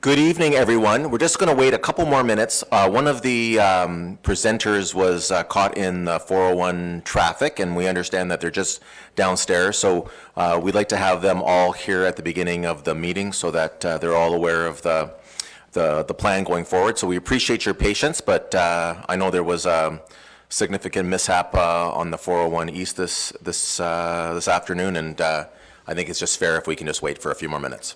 Good evening, everyone. We're just going to wait a couple more minutes. One of the presenters was caught in the 401 traffic, and we understand that they're just downstairs. So we'd like to have them all here at the beginning of the meeting so that they're all aware of the plan going forward. So we appreciate your patience, but I know there was a significant mishap on the 401 East this afternoon, and I think it's just fair if we can just wait for a few more minutes.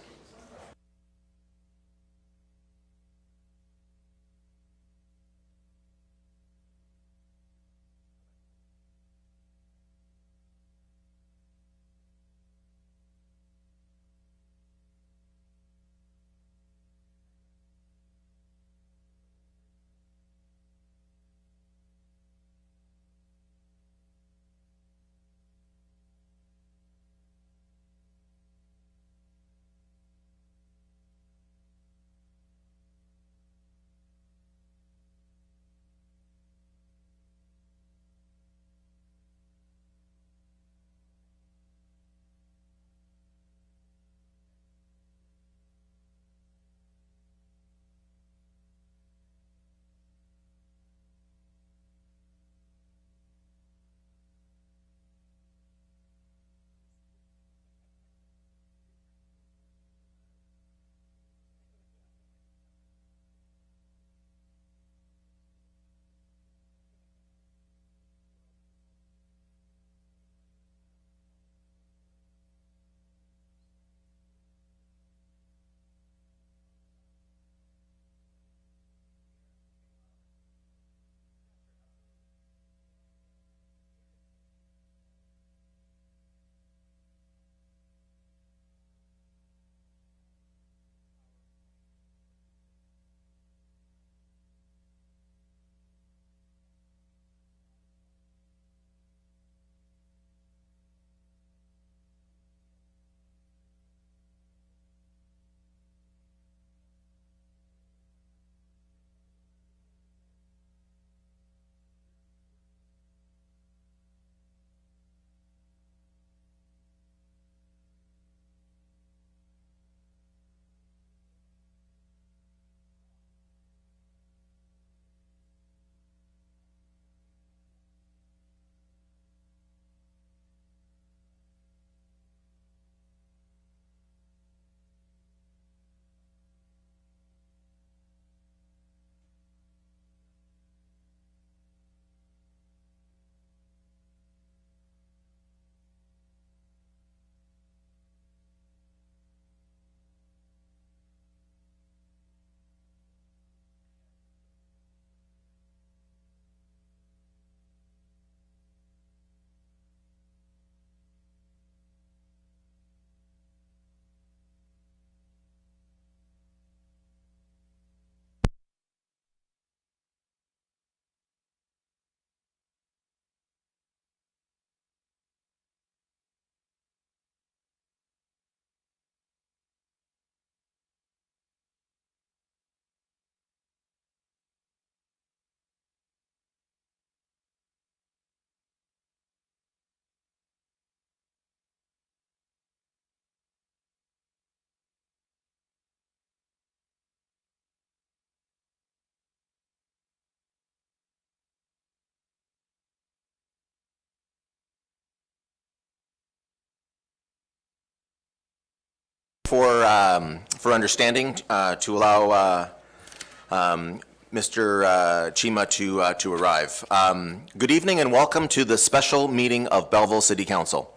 For understanding, to allow Mr. Chima to arrive. Good evening and welcome to the special meeting of Belleville City Council.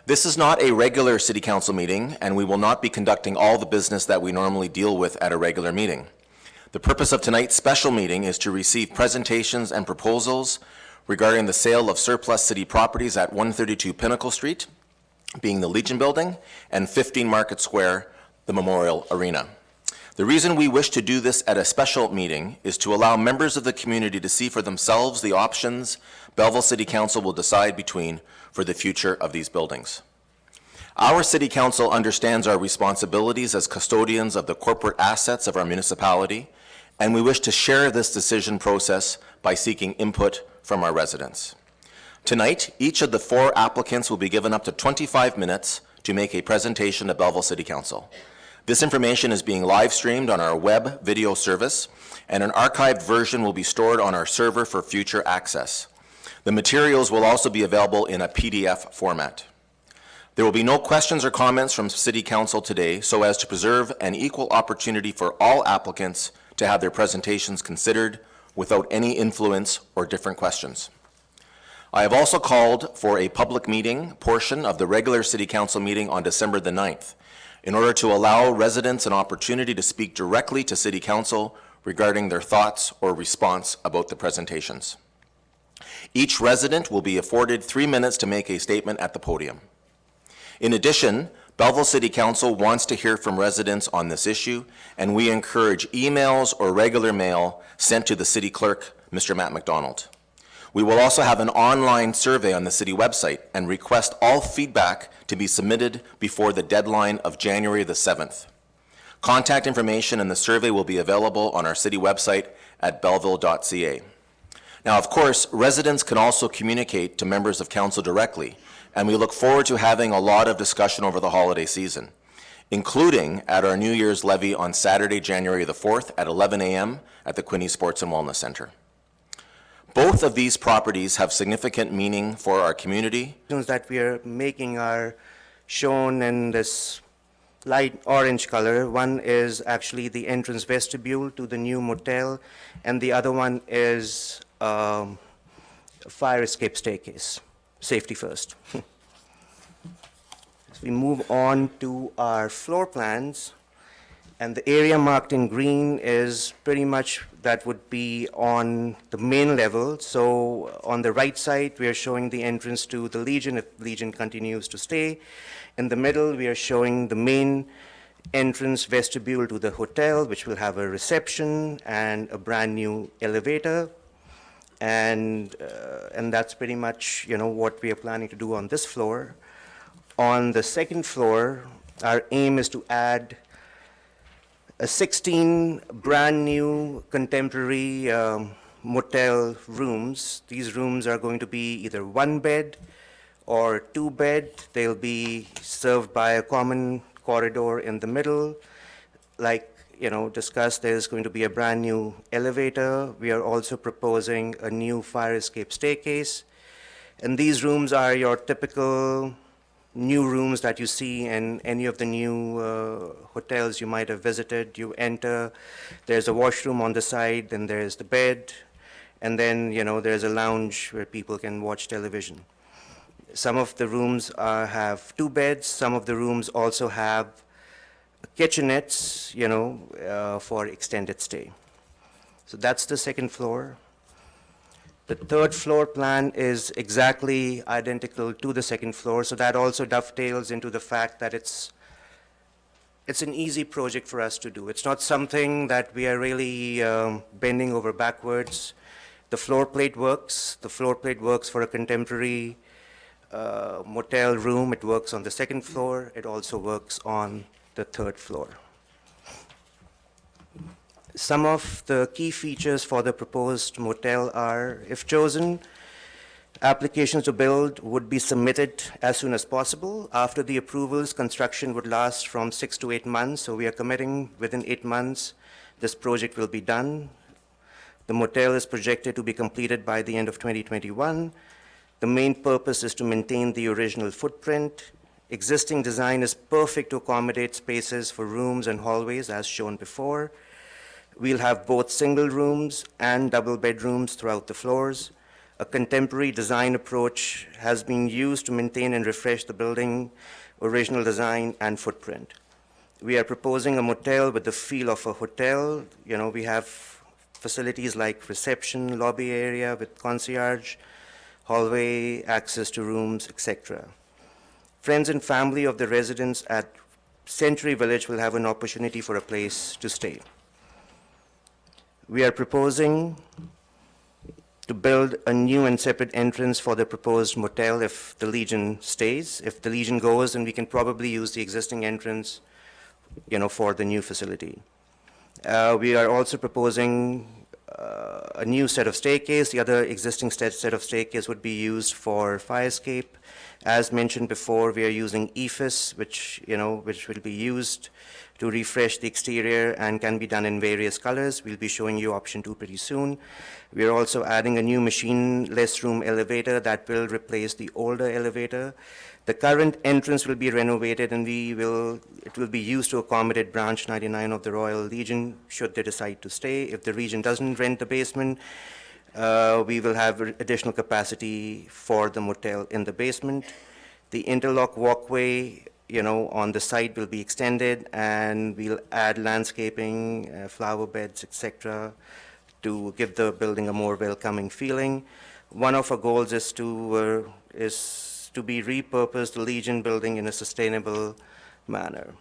This is not a regular City Council meeting, and we will not be conducting all the business that we normally deal with at a regular meeting. The purpose of tonight's special meeting is to receive presentations and proposals regarding the sale of surplus city properties at 132 Pinnacle Street, being the Legion Building, and 15 Market Square, the Memorial Arena. The reason we wish to do this at a special meeting is to allow members of the community to see for themselves the options Belleville City Council will decide between for the future of these buildings. Our City Council understands our responsibilities as custodians of the corporate assets of our municipality, and we wish to share this decision process by seeking input from our residents. Tonight, each of the 4 applicants will be given up to 25 minutes to make a presentation to Belleville City Council. This information is being live streamed on our web video service, and an archived version will be stored on our server for future access. The materials will also be available in a PDF format. There will be no questions or comments from City Council today, so as to preserve an equal opportunity for all applicants to have their presentations considered without any influence or different questions. I have also called for a public meeting portion of the regular City Council meeting on December the 9th in order to allow residents an opportunity to speak directly to City Council regarding their thoughts or response about the presentations. Each resident will be afforded 3 minutes to make a statement at the podium. In addition, Belleville City Council wants to hear from residents on this issue, and we encourage emails or regular mail sent to the City Clerk, Mr. Matt McDonald. We will also have an online survey on the City website and request all feedback to be submitted before the deadline of January the 7th. Contact information and the survey will be available on our City website at belleville.ca. Now, of course, residents can also communicate to members of Council directly, and we look forward to having a lot of discussion over the holiday season, including at our New Year's levy on Saturday, January the 4th at 11 a.m. at the Quinte Sports and Wellness Center. Both of these properties have significant meaning for our community. That we are making are shown in this light orange color. One is actually the entrance vestibule to the new motel, and the other one is fire escape staircase, safety first. As we move on to our floor plans, and the area marked in green is pretty much that would be on the main level. So on the right side, we are showing the entrance to the Legion, if Legion continues to stay. In the middle, we are showing the main entrance vestibule to the hotel, which will have a reception and a brand new elevator. And that's pretty much, what we are planning to do on this floor. On the second floor, our aim is to add 16 brand new contemporary motel rooms. These rooms are going to be either 1 bed or 2 bed. They'll be served by a common corridor in the middle. Like, discussed, there's going to be a brand new elevator. We are also proposing a new fire escape staircase. And these rooms are your typical new rooms that you see in any of the new hotels you might have visited. You enter, there's a washroom on the side, then there's the bed, and then, there's a lounge where people can watch television. Some of the rooms have 2 beds. Some of the rooms also have kitchenettes, for extended stay. So that's the second floor. The third floor plan is exactly identical to the second floor, so that also dovetails into the fact that it's an easy project for us to do. It's not something that we are really bending over backwards. The floor plate works. The floor plate works for a contemporary motel room. It works on the second floor. It also works on the third floor. Some of the key features for the proposed motel are, if chosen, applications to build would be submitted as soon as possible. After the approvals, construction would last from 6 to 8 months, so we are committing within 8 months this project will be done. The motel is projected to be completed by the end of 2021. The main purpose is to maintain the original footprint. Existing design is perfect to accommodate spaces for rooms and hallways as shown before. We'll have both single rooms and double bedrooms throughout the floors. A contemporary design approach has been used to maintain and refresh the building original design and footprint. We are proposing a motel with the feel of a hotel. We have facilities like reception, lobby area with concierge, hallway, access to rooms, etc. Friends and family of the residents at Century Village will have an opportunity for a place to stay. We are proposing to build a new and separate entrance for the proposed motel if the Legion stays. If the Legion goes, then we can probably use the existing entrance, for the new facility. We are also proposing a new set of staircase. The other existing set of staircase would be used for fire escape. As mentioned before, we are using EFIS, which will be used to refresh the exterior and can be done in various colors. We'll be showing you option 2 pretty soon. We are also adding a new machineless room elevator that will replace the older elevator. The current entrance will be renovated, and it will be used to accommodate branch 99 of the Royal Legion should they decide to stay. If the Legion doesn't rent the basement, we will have additional capacity for the motel in the basement. The interlock walkway, on the site will be extended, and we'll add landscaping, flower beds, etc., to give the building a more welcoming feeling. One of our goals is to be repurposed the Legion building in a sustainable manner.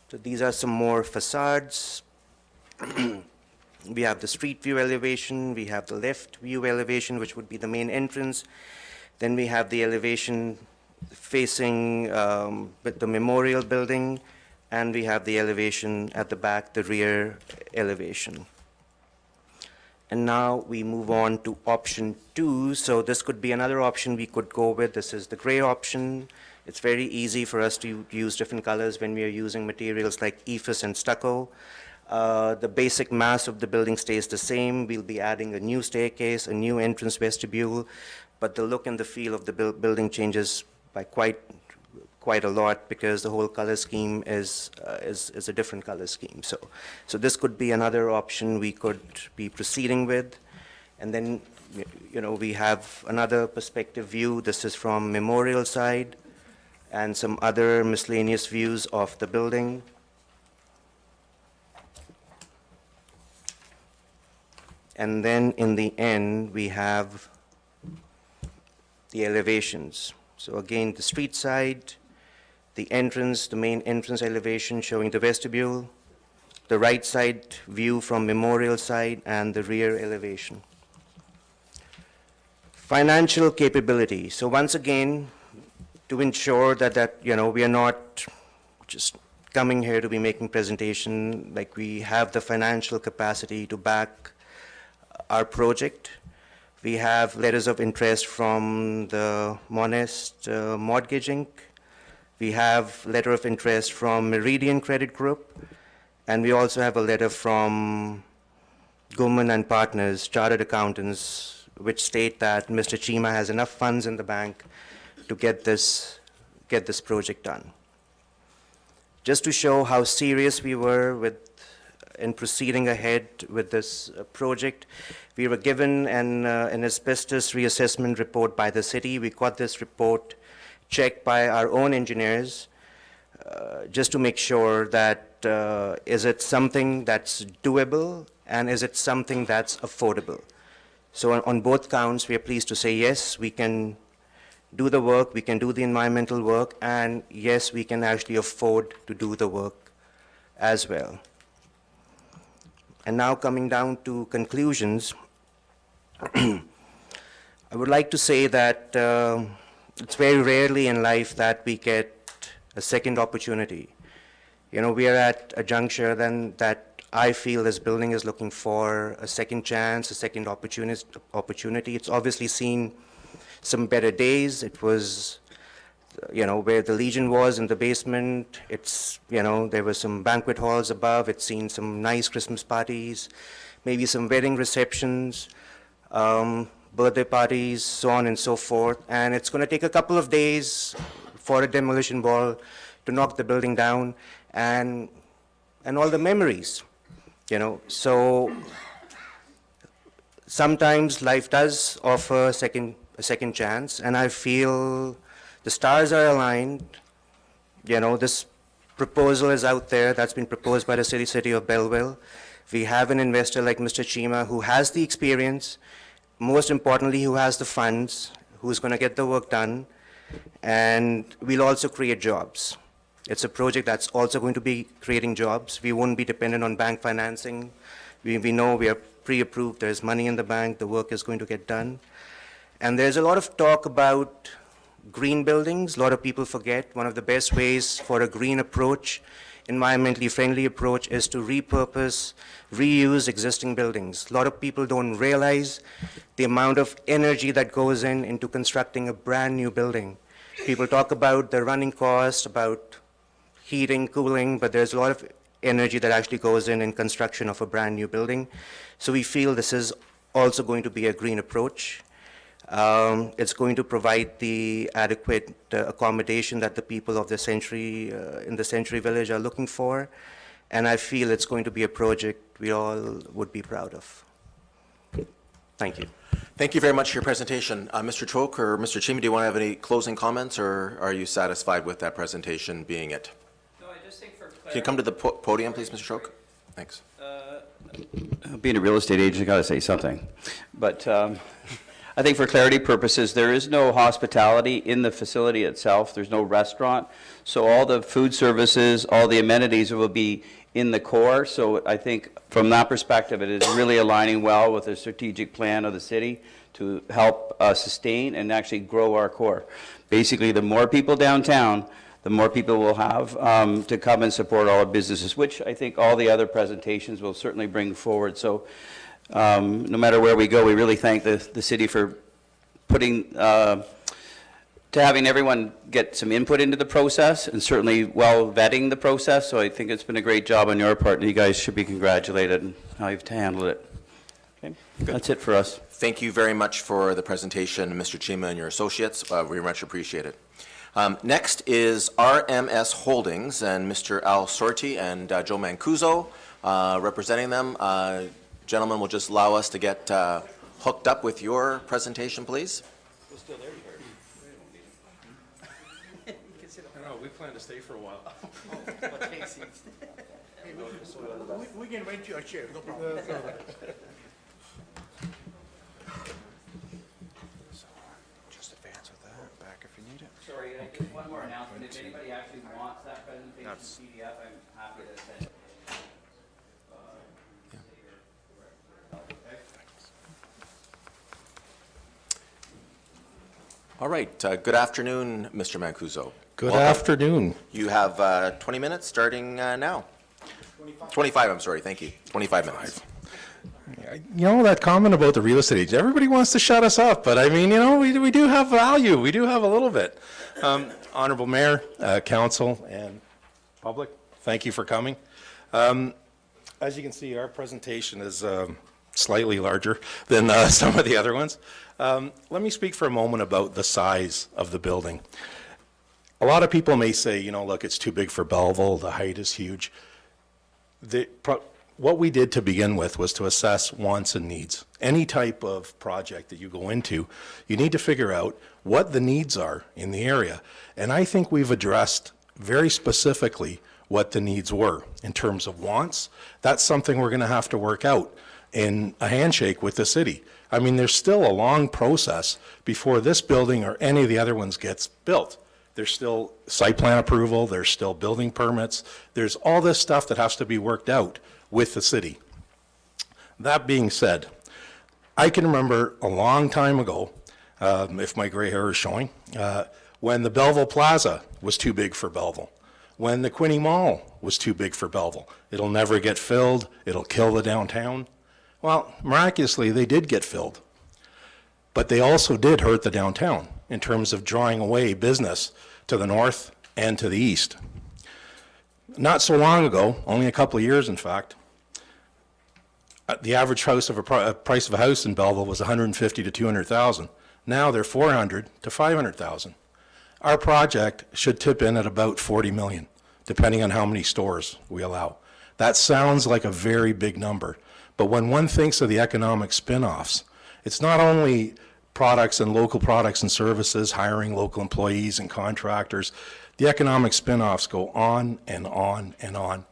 So these are some more facades. We have the street view elevation, we have the left view elevation, which would be the main entrance. Then we have the elevation facing the memorial building, and we have the elevation at the back, the rear elevation. And now we move on to option 2. So this could be another option we could go with. This is the gray option. It's very easy for us to use different colors when we are using materials like EFIS and stucco. The basic mass of the building stays the same. We'll be adding a new staircase, a new entrance vestibule, but the look and the feel of the building changes by quite a lot, because the whole color scheme is a different color scheme. So this could be another option we could be proceeding with. And then, we have another perspective view. This is from Memorial side, and some other miscellaneous views of the building. And then in the end, we have the elevations. So again, the street side, the entrance, the main entrance elevation showing the vestibule, the right side view from Memorial side, and the rear elevation. Financial capability. So once again, to ensure that we are not just coming here to be making presentation, like we have the financial capacity to back our project. We have letters of interest from the Monest Mortgage Inc. We have letter of interest from Meridian Credit Group, and we also have a letter from Goldman and Partners, Chartered Accountants, which state that Mr. Chima has enough funds in the bank to get this project done. Just to show how serious we were in proceeding ahead with this project, we were given an asbestos reassessment report by the city. We got this report checked by our own engineers, just to make sure that is it something that's doable, and is it something that's affordable. So on both counts, we are pleased to say yes, we can do the work, we can do the environmental work, and yes, we can actually afford to do the work as well. And now coming down to conclusions, I would like to say that it's very rarely in life that we get a second opportunity. We are at a juncture then that I feel this building is looking for a second chance, a second opportunity. It's obviously seen some better days. It was, where the Legion was in the basement. It's, there were some banquet halls above. It's seen some nice Christmas parties, maybe some wedding receptions, birthday parties, so on and so forth. And it's going to take a couple of days for a demolition ball to knock the building down, and all the memories, So sometimes life does offer a second chance, and I feel the stars are aligned. This proposal is out there that's been proposed by the city of Belleville. We have an investor like Mr. Chima who has the experience, most importantly, who has the funds, who's going to get the work done, and we'll also create jobs. It's a project that's also going to be creating jobs. We won't be dependent on bank financing. We know we are pre-approved, there's money in the bank, the work is going to get done. And there's a lot of talk about green buildings. A lot of people forget one of the best ways for a green approach environmentally friendly approach is to repurpose, reuse existing buildings. A lot of people don't realize the amount of energy that goes into constructing a brand new building. People talk about the running cost, about heating, cooling, but there's a lot of energy that actually goes in construction of a brand new building. So we feel this is also going to be a green approach. It's going to provide the adequate accommodation that the people of the Century, in the Century Village are looking for. And I feel it's going to be a project we all would be proud of. Thank you. Thank you very much for your presentation. Mr. Chok or Mr. Chima, do you want to have any closing comments, or are you satisfied with that presentation being it? No, I just think for clarity. Can you come to the podium, please, Mr. Chok? Thanks. Being a real estate agent, I got to say something. But I think for clarity purposes, there is no hospitality in the facility itself. There's no restaurant. So all the food services, all the amenities will be in the core. So I think from that perspective, it is really aligning well with the strategic plan of the city to help sustain and actually grow our core. Basically, the more people downtown, the more people we'll have to come and support all our businesses, which I think all the other presentations will certainly bring forward. So no matter where we go, we really thank the city for putting, to having everyone get some input into the process and certainly well vetting the process. So I think it's been a great job on your part, and you guys should be congratulated on how you've handled it. Okay, that's it for us. Thank you very much for the presentation, Mr. Chima and your associates. We much appreciate it. Next is RMS Holdings and Mr. Al Sorti and Joe Mancuso representing them. Gentlemen, will just allow us to get hooked up with your presentation, please. We're still there, No, we plan to stay for a while. We can rent you a chair, no problem. Just advance with that, back if you need it. Sorry, just one more announcement. If anybody actually wants that presentation PDF, I'm happy to send it. All right. Good afternoon, Mr. Mancuso. Good Welcome. afternoon. You have 20 minutes starting now. 25, I'm sorry. Thank you. 25 minutes. You know, that comment about the real estate agent, everybody wants to shut us up, but I mean, you know, we do have value. We do have a little bit. Honorable Mayor, Council, and public, thank you for coming. As you can see, our presentation is slightly larger than some of the other ones. Let me speak for a moment about the size of the building. A lot of people may say, you know, look, it's too big for Belleville, the height is huge. What we did to begin with was to assess wants and needs. Any type of project that you go into, you need to figure out what the needs are in the area. And I think we've addressed very specifically what the needs were in terms of wants. That's something we're going to have to work out in a handshake with the city. I mean, there's still a long process before this building or any of the other ones gets built. There's still site plan approval, there's still building permits, there's all this stuff that has to be worked out with the city. That being said, I can remember a long time ago, if my gray hair is showing, when the Belleville Plaza was too big for Belleville, when the Quinte Mall was too big for Belleville. It'll never get filled, it'll kill the downtown. Well, miraculously, they did get filled. But they also did hurt the downtown in terms of drawing away business to the north and to the east. Not so long ago, only a couple of years in fact, the average price of a house in Belleville was $150,000 to $200,000. Now they're $400,000 to $500,000. Our project should tip in at about $40 million, depending on how many stores we allow. That sounds like a very big number, but when one thinks of the economic spin-offs, it's not only products and local products and services, hiring local employees and contractors. The economic spin-offs go on and on and on.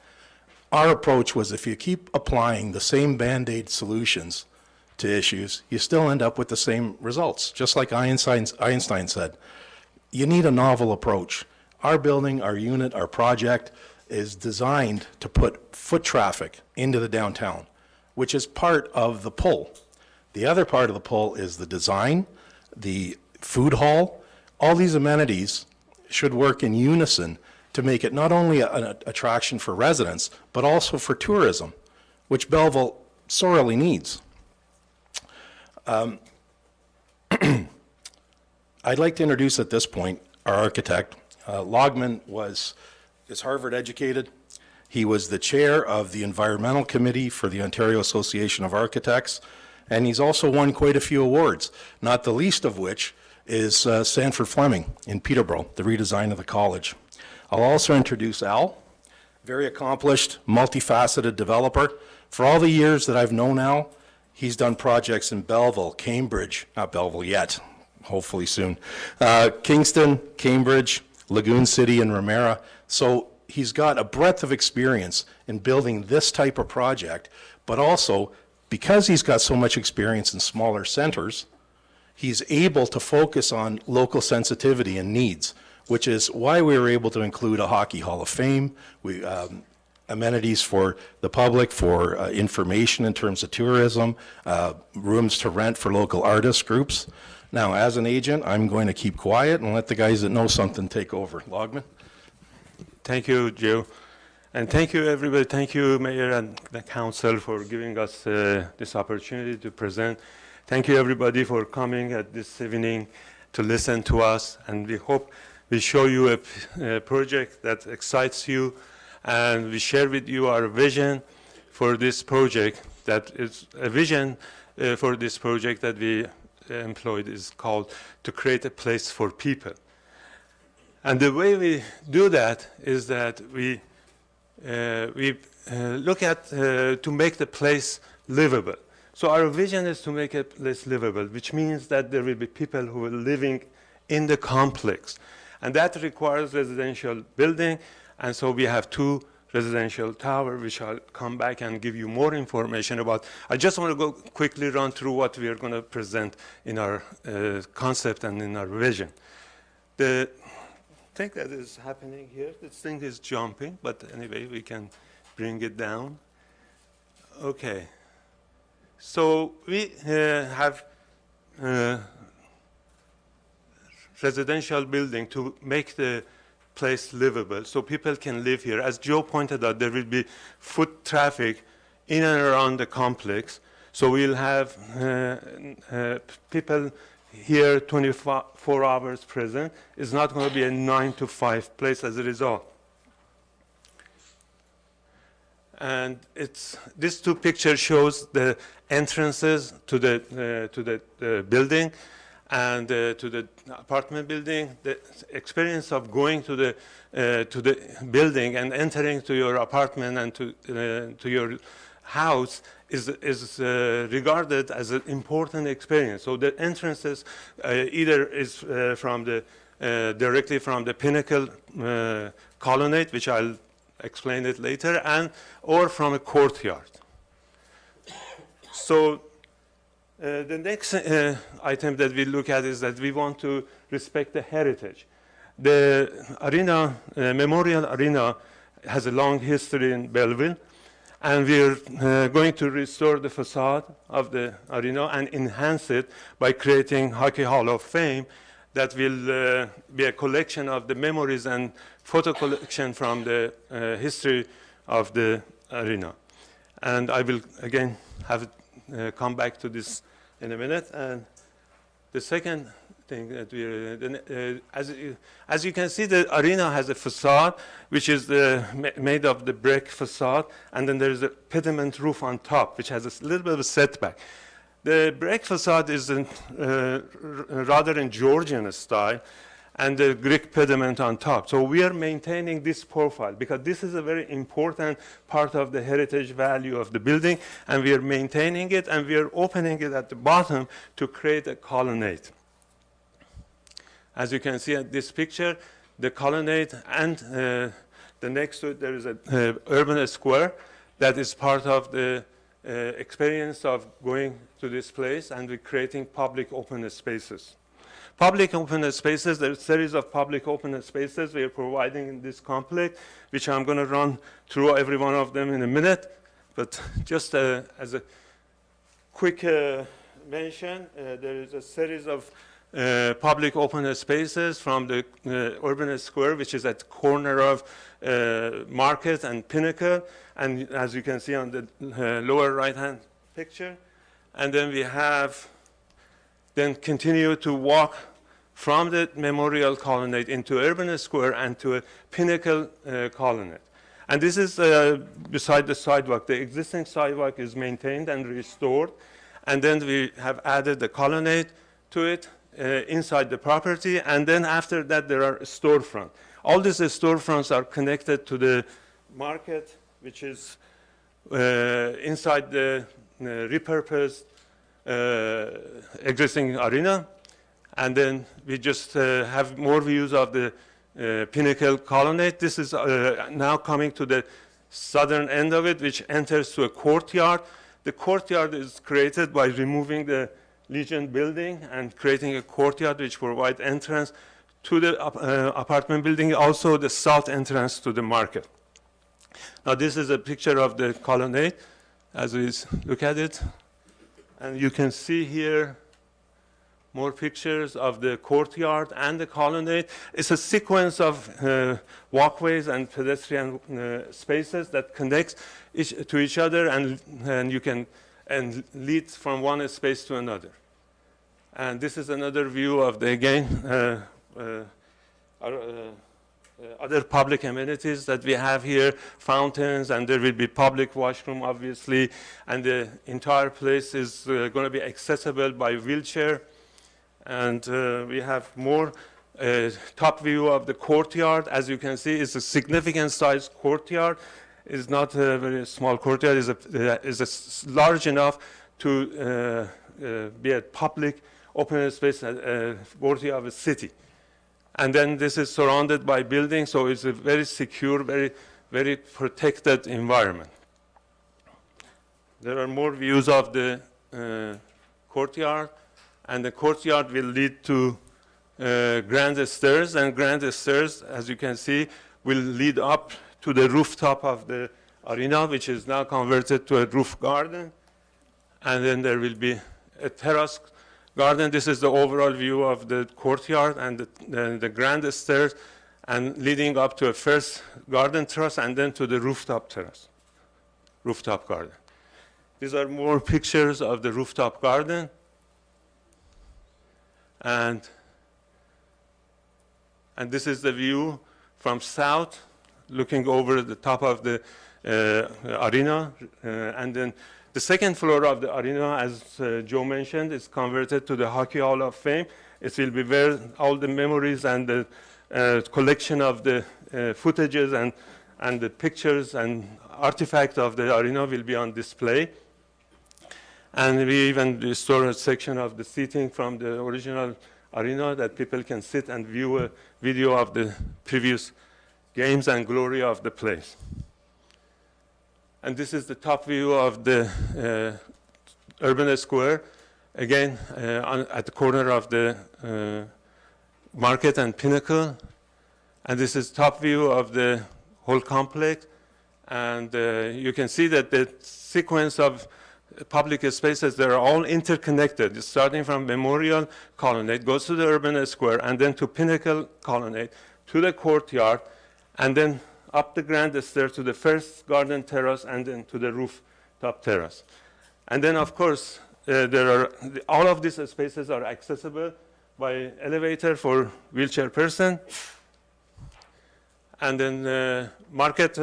Our approach was if you keep applying the same Band-Aid solutions to issues, you still end up with the same results. Just like Einstein said, you need a novel approach. Our building, our unit, our project is designed to put foot traffic into the downtown, which is part of the pull. The other part of the pull is the design, the food hall. All these amenities should work in unison to make it not only an attraction for residents, but also for tourism, which Belleville sorely needs. I'd like to introduce at this point our architect. Logman is Harvard educated. He was the chair of the Environmental Committee for the Ontario Association of Architects, and he's also won quite a few awards, not the least of which is Sanford Fleming in Peterborough, the redesign of the college. I'll also introduce Al, very accomplished, multifaceted developer. For all the years that I've known Al, he's done projects in Belleville, Cambridge, not Belleville yet, hopefully soon, Kingston, Cambridge, Lagoon City, and Ramera. So he's got a breadth of experience in building this type of project, but also because he's got so much experience in smaller centers, he's able to focus on local sensitivity and needs, which is why we were able to include a Hockey Hall of Fame, amenities for the public, for information in terms of tourism, rooms to rent for local artist groups. Now, as an agent, I'm going to keep quiet and let the guys that know something take over. Logman? Thank you, Joe. And thank you, everybody. Thank you, Mayor and the Council, for giving us this opportunity to present. Thank you, everybody, for coming at this evening to listen to us. And we hope we show you a project that excites you. And we share with you our vision for this project. That is a vision for this project that we employed is called to create a place for people. And the way we do that is that we look at to make the place livable. So our vision is to make a place livable, which means that there will be people who are living in the complex. And that requires residential building. And so we have 2 residential towers, which I'll come back and give you more information about. I just want to go quickly run through what we are going to present in our concept and in our vision. The thing that is happening here, this thing is jumping, but anyway, we can bring it down. Okay. So we have residential building to make the place livable so people can live here. As Joe pointed out, there will be foot traffic in and around the complex. So we'll have people here 24 hours present. It's not going to be a 9 to 5 place as a result. And these 2 pictures shows the entrances to the building and to the apartment building. The experience of going to the building and entering to your apartment and to your house is regarded as an important experience. So the entrances either is directly from the Pinnacle colonnade, which I'll explain it later, or from a courtyard. So the next item that we look at is that we want to respect the heritage. The arena, Memorial Arena, has a long history in Belleville, and we're going to restore the facade of the arena and enhance it by creating Hockey Hall of Fame that will be a collection of the memories and photo collection from the history of the arena. And I will, again, have come back to this in a minute. And the second thing that as you can see, the arena has a facade, which is made of the brick facade, and then there's a pediment roof on top, which has a little bit of a setback. The brick facade is rather in Georgian style, and the Greek pediment on top. So we are maintaining this profile because this is a very important part of the heritage value of the building, and we are maintaining it, and we are opening it at the bottom to create a colonnade. As you can see at this picture, the colonnade and the next to it, there is an urban square that is part of the experience of going to this place, and we're creating public open spaces. Public open spaces, there's a series of public open spaces we are providing in this complex, which I'm going to run through every one of them in a minute. But just as a quick mention, there is a series of public open spaces from the urban square, which is at the corner of Market and Pinnacle, and as you can see on the lower right-hand picture. And then we have then continue to walk from the Memorial Colonnade into Urban Square and to a Pinnacle Colonnade. And this is beside the sidewalk. The existing sidewalk is maintained and restored, and then we have added the colonnade to it inside the property, and then after that there are storefronts. All these storefronts are connected to the market, which is inside the repurposed existing arena. And then we just have more views of the Pinnacle Colonnade. This is now coming to the southern end of it, which enters to a courtyard. The courtyard is created by removing the Legion building and creating a courtyard which provides entrance to the apartment building, also the south entrance to the market. Now this is a picture of the colonnade as we look at it. And you can see here more pictures of the courtyard and the colonnade. It's a sequence of walkways and pedestrian spaces that connects to each other, and you can lead from one space to another. And this is another view of the, again, other public amenities that we have here, fountains, and there will be public washroom, obviously, and the entire place is going to be accessible by wheelchair. And we have more top view of the courtyard. As you can see, it's a significant sized courtyard. It's not a very small courtyard. It's large enough to be a public open space worthy of a city. And then this is surrounded by buildings, so it's a very secure, very protected environment. There are more views of the courtyard, and the courtyard will lead to grand stairs, and grand stairs, as you can see, will lead up to the rooftop of the arena, which is now converted to a roof garden. And then there will be a terrace garden. This is the overall view of the courtyard and the grand stairs, and leading up to a first garden terrace and then to the rooftop terrace, rooftop garden. These are more pictures of the rooftop garden. And this is the view from south, looking over the top of the arena. And then the second floor of the arena, as Joe mentioned, is converted to the Hockey Hall of Fame. It will be where all the memories and the collection of the footages and the pictures and artifacts of the arena will be on display. And we even restore a section of the seating from the original arena that people can sit and view a video of the previous games and glory of the place. And this is the top view of the urban square, again at the corner of the Market and Pinnacle. And this is top view of the whole complex. And you can see that the sequence of public spaces, they're all interconnected. It's starting from Memorial Colonnade, goes to the urban square, and then to Pinnacle Colonnade, to the courtyard, and then up the grand stair to the first garden terrace, and then to the rooftop terrace. And then, of course, all of these spaces are accessible by elevator for wheelchair person. And then Market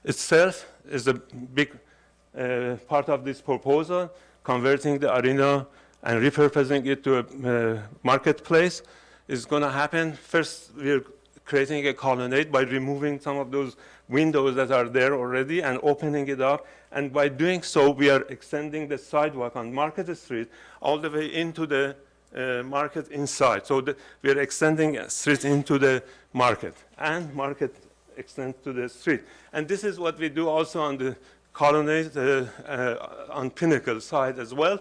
itself is a big part of this proposal, converting the arena and repurposing it to a marketplace is going to happen. First, we're creating a colonnade by removing some of those windows that are there already and opening it up. And by doing so, we are extending the sidewalk on Market Street all the way into the market inside. So we are extending a street into the market, and market extends to the street. And this is what we do also on the colonnade on Pinnacle side as well.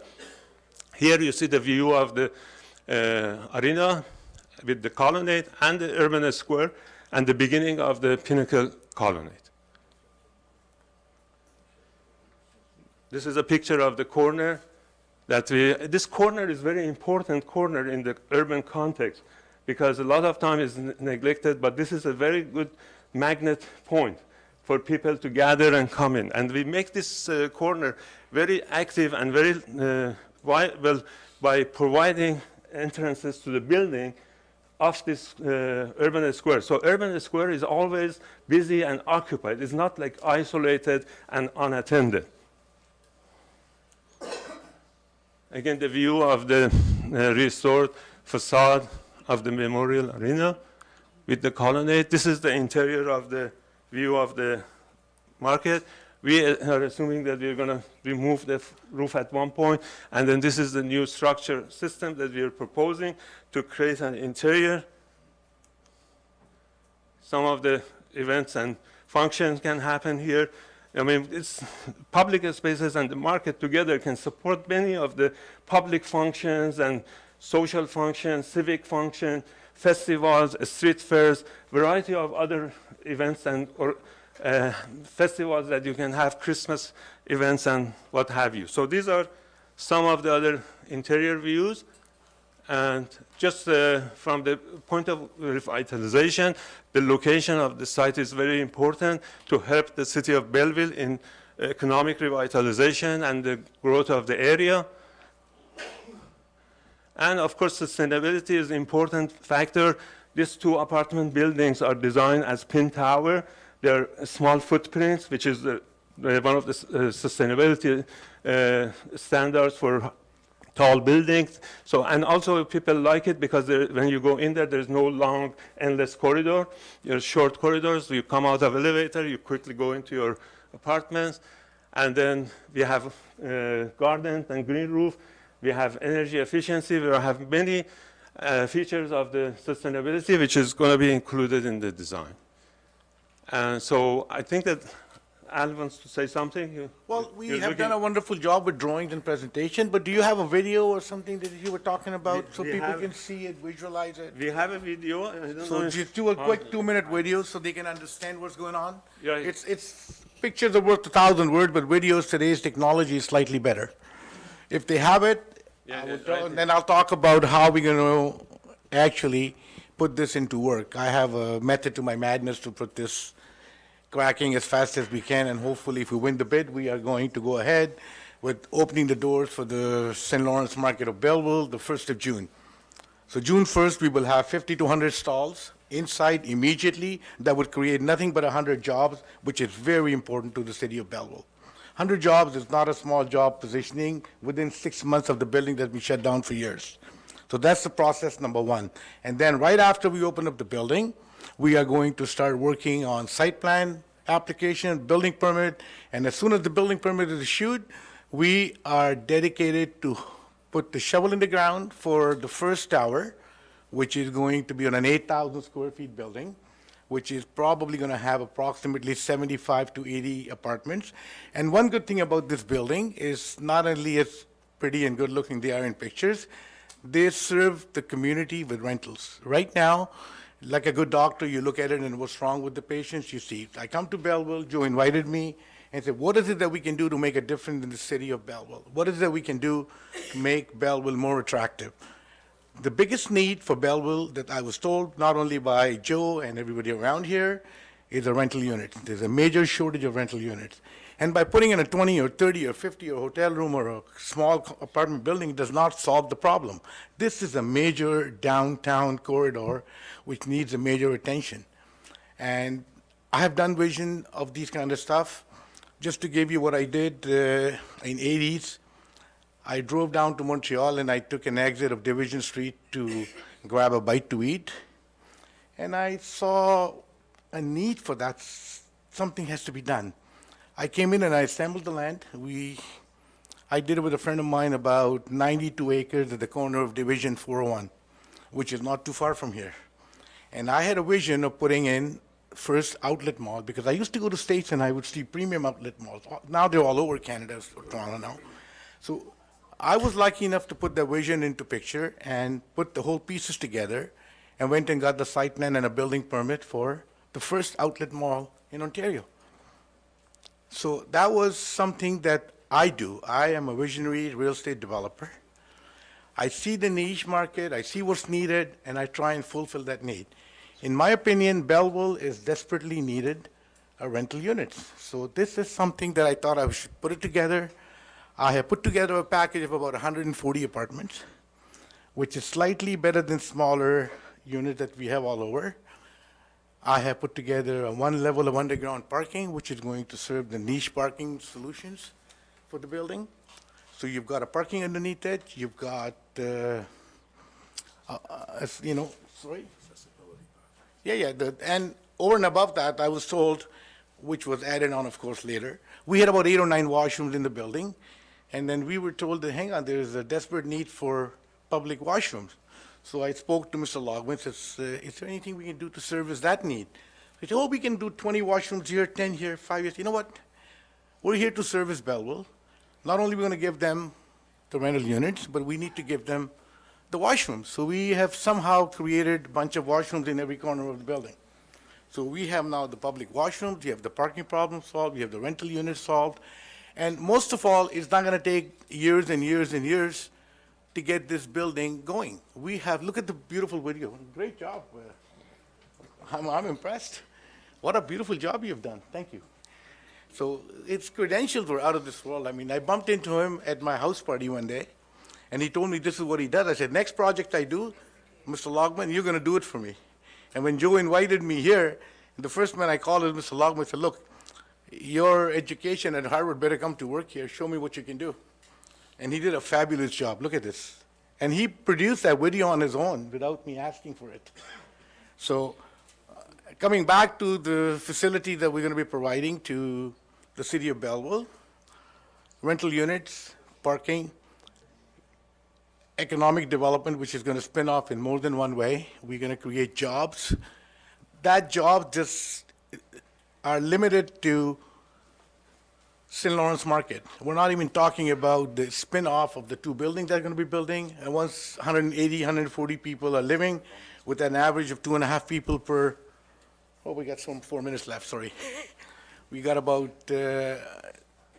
Here you see the view of the arena with the colonnade and the urban square and the beginning of the Pinnacle colonnade. This is a picture of the corner This corner is very important corner in the urban context because a lot of time is neglected, but this is a very good magnet point for people to gather and come in. And we make this corner very active and very viable by providing entrances to the building of this urban square. So urban square is always busy and occupied. It's not like isolated and unattended. Again, the view of the restored facade of the Memorial Arena with the colonnade. This is the interior of the view of the market. We are assuming that we're going to remove the roof at one point, and then this is the new structure system that we are proposing to create an interior. Some of the events and functions can happen here. I mean, it's public spaces and the market together can support many of the public functions and social functions, civic functions, festivals, street fairs, variety of other events and festivals that you can have, Christmas events and what have you. So these are some of the other interior views. And just from the point of revitalization, the location of the site is very important to help the city of Belleville in economic revitalization and the growth of the area. And of course, sustainability is an important factor. These two apartment buildings are designed as pin tower. They're small footprints, which is one of the sustainability standards for tall buildings. So, and also people like it because when you go in there, there's no long, endless corridor. There's short corridors. You come out of elevator, you quickly go into your apartments. And then we have garden and green roof. We have energy efficiency. We have many features of the sustainability, which is going to be included in the design. And so I think that Al wants to say something. Well, we have done a wonderful job with drawings and presentation, but do you have a video or something that you were talking about so we people have- can see it, visualize it? We have a video. I don't know So if- just do a quick 2-minute video so they can understand what's going on? Yeah. It's pictures are worth 1,000 words, but videos, today's technology is slightly better. If they have it, then I'll talk about how we're going to actually put this into work. I have a method to my madness to put this cracking as fast as we can, and hopefully if we win the bid, we are going to go ahead with opening the doors for the St. Lawrence Market of Belleville the 1st of June. So June 1st, we will have 50 to 100 stalls inside immediately. That would create nothing but 100 jobs, which is very important to the city of Belleville. 100 jobs is not a small job positioning within 6 months of the building that's been shut down for years. So that's the process number one. And then right after we open up the building, we are going to start working on site plan application, building permit, and as soon as the building permit is issued, we are dedicated to put the shovel in the ground for the first tower, which is going to be on an 8,000 square feet building, which is probably going to have approximately 75 to 80 apartments. And one good thing about this building is not only it's pretty and good looking they are in pictures, they serve the community with rentals. Right now, like a good doctor, you look at it and what's wrong with the patients, you see. I come to Belleville, Joe invited me and said, what is it that we can do to make a difference in the city of Belleville? What is it that we can do to make Belleville more attractive? The biggest need for Belleville that I was told, not only by Joe and everybody around here, is a rental unit. There's a major shortage of rental units. And by putting in a 20 or 30 or 50 or hotel room or a small apartment building does not solve the problem. This is a major downtown corridor which needs a major attention. And I have done vision of these kind of stuff. Just to give you what I did in 80s, I drove down to Montreal and I took an exit of Division Street to grab a bite to eat. And I saw a need for that. Something has to be done. I came in and I assembled the land. I did it with a friend of mine, about 92 acres at the corner of Division 401, which is not too far from here. And I had a vision of putting in first outlet mall, because I used to go to States and I would see premium outlet malls. Now they're all over Canada, Toronto now. So I was lucky enough to put the vision into picture and put the whole pieces together and went and got the site plan and a building permit for the first outlet mall in Ontario. So that was something that I do. I am a visionary real estate developer. I see the niche market, I see what's needed, and I try and fulfill that need. In my opinion, Belleville is desperately needed rental units. So this is something that I thought I should put it together. I have put together a package of about 140 apartments, which is slightly better than smaller units that we have all over. I have put together one level of underground parking, which is going to serve the niche parking solutions for the building. So you've got a parking underneath it, you've got, sorry? Yeah, and over and above that, I was told, which was added on, of course, later, we had about 8 or 9 washrooms in the building, and then we were told that, hang on, there's a desperate need for public washrooms. So I spoke to Mr. Logman, says, is there anything we can do to service that need? He said, oh, we can do 20 washrooms here, 10 here, 5 years. You know what? We're here to service Belleville. Not only are we going to give them the rental units, but we need to give them the washrooms. So we have somehow created a bunch of washrooms in every corner of the building. So we have now the public washrooms, we have the parking problem solved, we have the rental units solved, and most of all, it's not going to take years and years and years to get this building going. We have, look at the beautiful video. Great job. I'm impressed. What a beautiful job you've done. Thank you. So its credentials were out of this world. I mean, I bumped into him at my house party one day, and he told me this is what he does. I said, next project I do, Mr. Logman, you're going to do it for me. And when Joe invited me here, the first man I called was Mr. Logman. I said, look, your education at Harvard better come to work here. Show me what you can do. And he did a fabulous job. Look at this. And he produced that video on his own without me asking for it. So coming back to the facility that we're going to be providing to the city of Belleville, rental units, parking, economic development, which is going to spin off in more than one way. We're going to create jobs. That job just are limited to St. Lawrence Market. We're not even talking about the spin-off of the 2 buildings they're going to be building. And once 180, 140 people are living with an average of 2.5 people per, we got 4 minutes left, sorry. We got about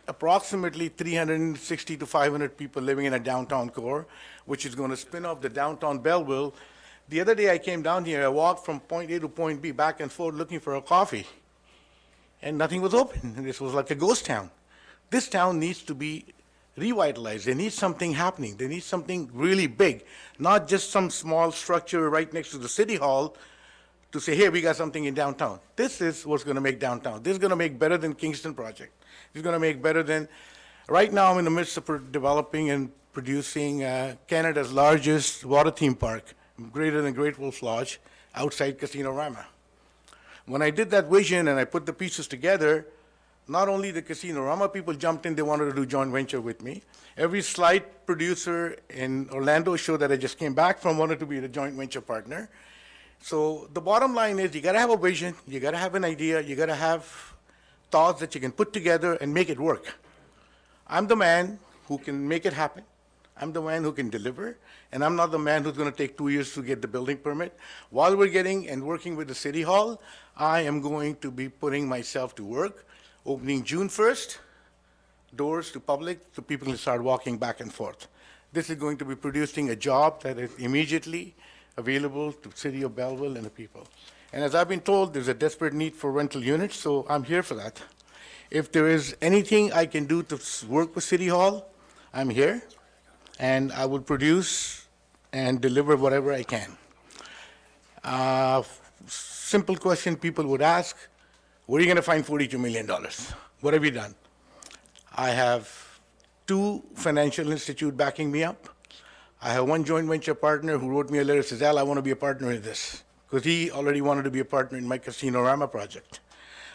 approximately 360 to 500 people living in a downtown core, which is going to spin off the downtown Belleville. The other day I came down here, I walked from point A to point B back and forth looking for a coffee, and nothing was open. This was like a ghost town. This town needs to be revitalized. They need something happening. They need something really big, not just some small structure right next to the city hall to say, hey, we got something in downtown. This is what's going to make downtown. This is going to make better than Kingston project. This is going to make better than, right now I'm in the midst of developing and producing Canada's largest water theme park, greater than Great Wolf Lodge, outside Casino Rama. When I did that vision and I put the pieces together, not only the Casino Rama people jumped in, they wanted to do joint venture with me. Every slide producer in Orlando show that I just came back from wanted to be the joint venture partner. So the bottom line is you got to have a vision, you got to have an idea, you got to have thoughts that you can put together and make it work. I'm the man who can make it happen. I'm the man who can deliver, and I'm not the man who's going to take 2 years to get the building permit. While we're getting and working with the city hall, I am going to be putting myself to work, opening June 1st, doors to public, so people can start walking back and forth. This is going to be producing a job that is immediately available to the city of Belleville and the people. And as I've been told, there's a desperate need for rental units, so I'm here for that. If there is anything I can do to work with City Hall, I'm here, and I will produce and deliver whatever I can. Simple question people would ask, where are you going to find $42 million? What have you done? I have 2 financial institutes backing me up. I have 1 joint venture partner who wrote me a letter, says, Al, I want to be a partner in this, because he already wanted to be a partner in my Casino Rama project.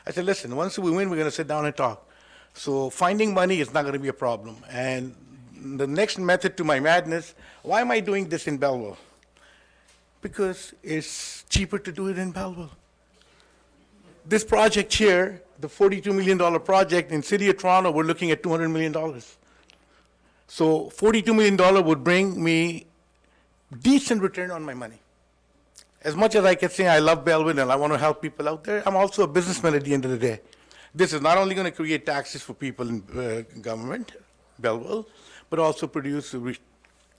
I said, listen, once we win, we're going to sit down and talk. So finding money is not going to be a problem. And the next method to my madness, why am I doing this in Belleville? Because it's cheaper to do it in Belleville. This project here, the $42 million project in City of Toronto, we're looking at $200 million. So $42 million would bring me decent return on my money. As much as I can say I love Belleville and I want to help people out there, I'm also a businessman at the end of the day. This is not only going to create taxes for people in government, Belleville, but also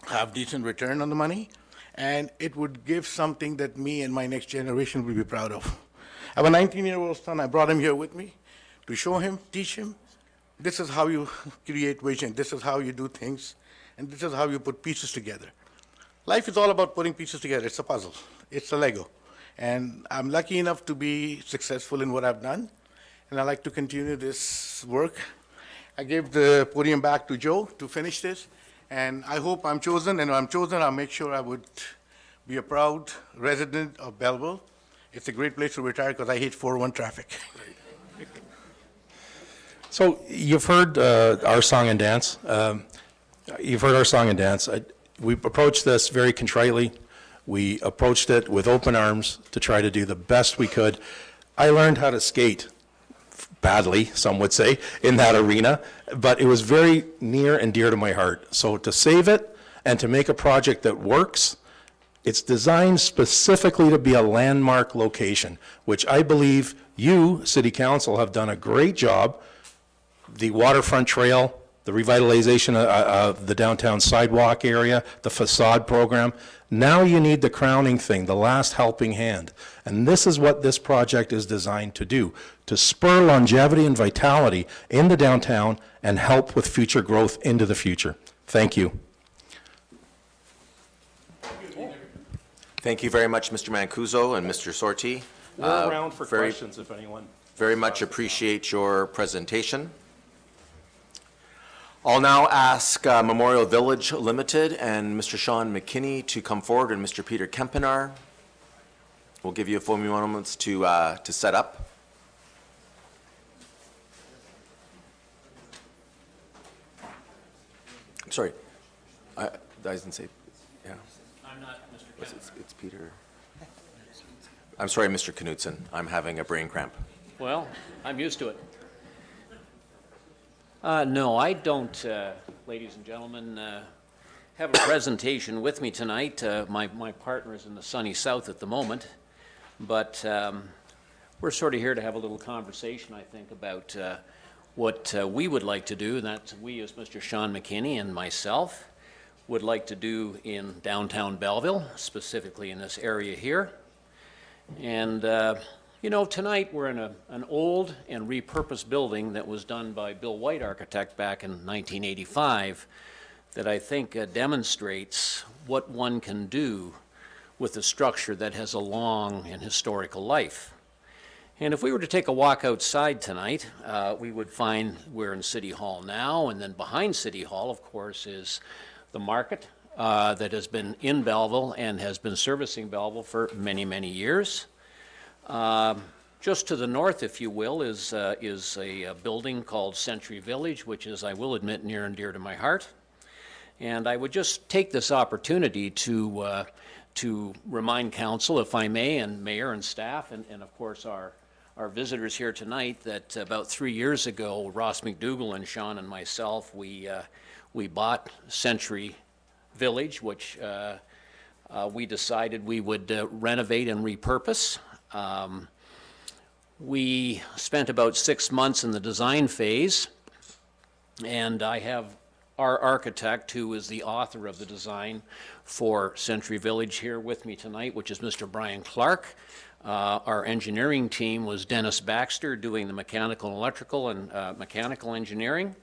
have decent return on the money, and it would give something that me and my next generation will be proud of. I have a 19-year-old son. I brought him here with me to show him, teach him, this is how you create vision, this is how you do things, and this is how you put pieces together. Life is all about putting pieces together. It's a puzzle. It's a Lego. And I'm lucky enough to be successful in what I've done, and I like to continue this work. I gave the podium back to Joe to finish this, and I hope I'm chosen, and if I'm chosen, I'll make sure I would be a proud resident of Belleville. It's a great place to retire because I hate 401 traffic. So you've heard our song and dance. You've heard our song and dance. We approached this very contritely. We approached it with open arms to try to do the best we could. I learned how to skate badly, some would say, in that arena, but it was very near and dear to my heart. So to save it and to make a project that works, it's designed specifically to be a landmark location, which I believe you, City Council, have done a great job. The waterfront trail, the revitalization of the downtown sidewalk area, the facade program. Now you need the crowning thing, the last helping hand. And this is what this project is designed to do, to spur longevity and vitality in the downtown and help with future growth into the future. Thank you. Thank you very much, Mr. Mancuso and Mr. Sorti. We're around for very- questions if anyone. Very much appreciate your presentation. I'll now ask Memorial Village Limited and Mr. Sean McKinney to come forward, and Mr. Peter Kempenar. We'll give you a few moments to set up. Sorry, I didn't say, yeah. I'm not Mr. Kemp. It's Peter. I'm sorry, Mr. Knutson. I'm having a brain cramp. Well, I'm used to it. No, I don't, ladies and gentlemen, have a presentation with me tonight. My partner is in the sunny south at the moment, but we're sort of here to have a little conversation, I think, about what we would like to do, and that's we as Mr. Sean McKinney and myself would like to do in downtown Belleville, specifically in this area here. And you know, tonight we're in an old and repurposed building that was done by Bill White Architect back in 1985 that I think demonstrates what one can do with a structure that has a long and historical life. And if we were to take a walk outside tonight, we would find we're in City Hall now, and then behind City Hall, of course, is the market that has been in Belleville and has been servicing Belleville for many, many years. Just to the north, if you will, is a building called Century Village, which is, I will admit, near and dear to my heart. And I would just take this opportunity to remind council, if I may, and mayor and staff, and of course our visitors here tonight, that about 3 years ago, Ross McDougall and Sean and myself, we bought Century Village, which we decided we would renovate and repurpose. We spent about 6 months in the design phase, and I have our architect, who is the author of the design for Century Village, here with me tonight, which is Mr. Brian Clark. Our engineering team was Dennis Baxter, doing the mechanical and electrical and mechanical engineering.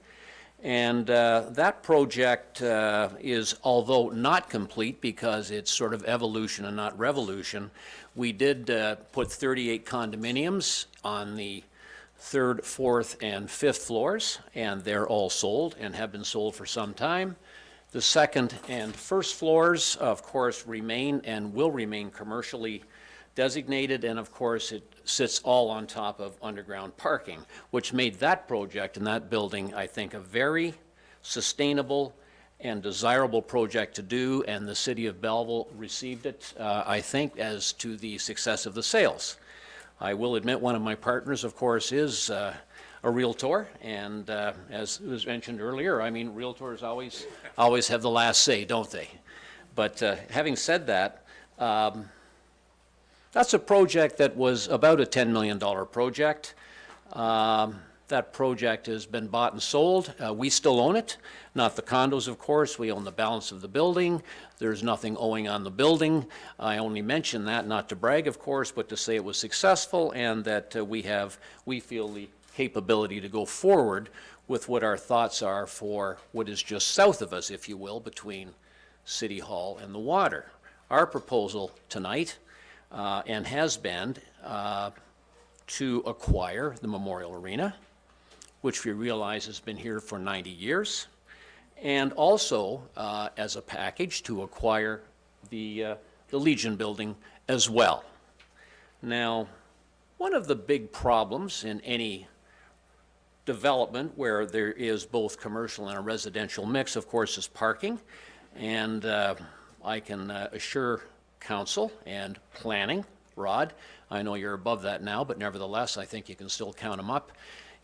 And that project is, although not complete because it's sort of evolution and not revolution, we did put 38 condominiums on the 3rd, 4th, and 5th floors, and they're all sold and have been sold for some time. The 2nd and 1st floors, of course, remain and will remain commercially designated, and of course it sits all on top of underground parking, which made that project and that building, I think, a very sustainable and desirable project to do, and the city of Belleville received it, I think, as to the success of the sales. I will admit one of my partners, of course, is a realtor, and as was mentioned earlier, I mean, realtors always have the last say, don't they? But having said that, that's a project that was about a $10 million project. That project has been bought and sold. We still own it, not the condos, of course. We own the balance of the building. There's nothing owing on the building. I only mention that not to brag, of course, but to say it was successful and that we feel the capability to go forward with what our thoughts are for what is just south of us, if you will, between City Hall and the water. Our proposal tonight, and has been, to acquire the Memorial Arena, which we realize has been here for 90 years, and also, as a package, to acquire the Legion building as well. Now, one of the big problems in any development where there is both commercial and a residential mix, of course, is parking. And I can assure council and planning, Rod, I know you're above that now, but nevertheless, I think you can still count them up.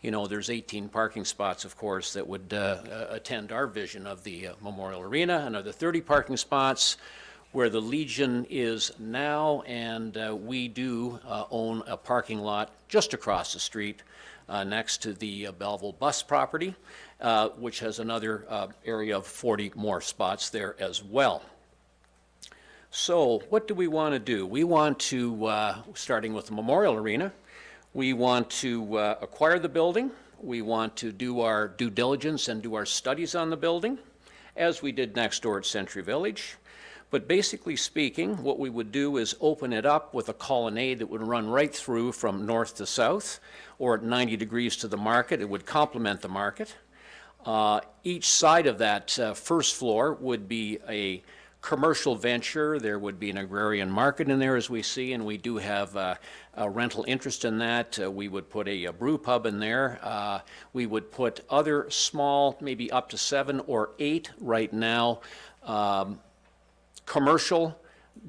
You know, there's 18 parking spots, of course, that would attend our vision of the Memorial Arena, another 30 parking spots where the Legion is now, and we do own a parking lot just across the street next to the Belleville bus property, which has another area of 40 more spots there as well. So what do we want to do? We want to, starting with the Memorial Arena, we want to acquire the building. We want to do our due diligence and do our studies on the building, as we did next door at Century Village. But basically speaking, what we would do is open it up with a colonnade that would run right through from north to south, or at 90 degrees to the market. It would complement the market. Each side of that first floor would be a commercial venture. There would be an agrarian market in there, as we see, and we do have a rental interest in that. We would put a brew pub in there. We would put other small, maybe up to 7 or 8 right now, commercial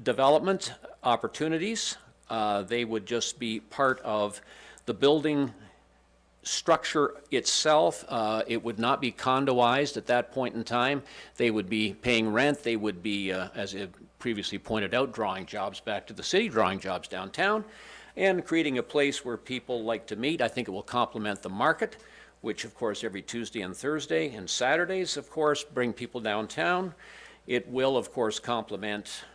development opportunities. They would just be part of the building structure itself. It would not be condoized at that point in time. They would be paying rent. They would be, as it previously pointed out, drawing jobs back to the city, drawing jobs downtown, and creating a place where people like to meet. I think it will complement the market, which of course every Tuesday and Thursday and Saturdays, of course, bring people downtown. It will, of course, complement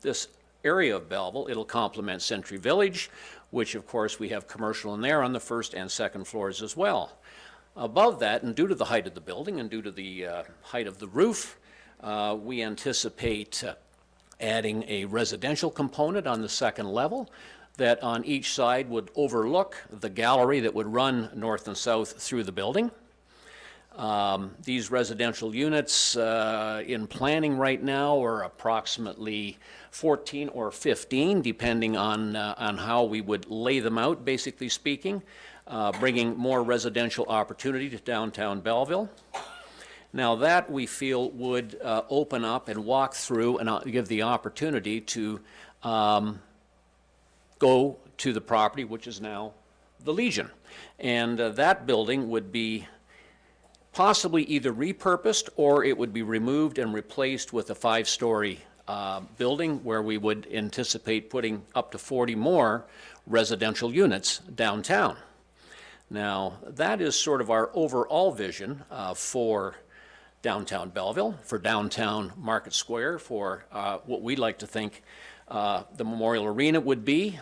this area of Belleville. It'll complement Century Village, which of course we have commercial in there on the first and second floors as well. Above that, and due to the height of the building and due to the height of the roof, we anticipate adding a residential component on the second level that on each side would overlook the gallery that would run north and south through the building. These residential units in planning right now are approximately 14 or 15, depending on how we would lay them out, basically speaking, bringing more residential opportunity to downtown Belleville. Now that we feel would open up and walk through and give the opportunity to go to the property, which is now the Legion. And that building would be possibly either repurposed or it would be removed and replaced with a 5-story building where we would anticipate putting up to 40 more residential units downtown. Now, that is sort of our overall vision for downtown Belleville, for downtown Market Square, for what we'd like to think the Memorial Arena would be.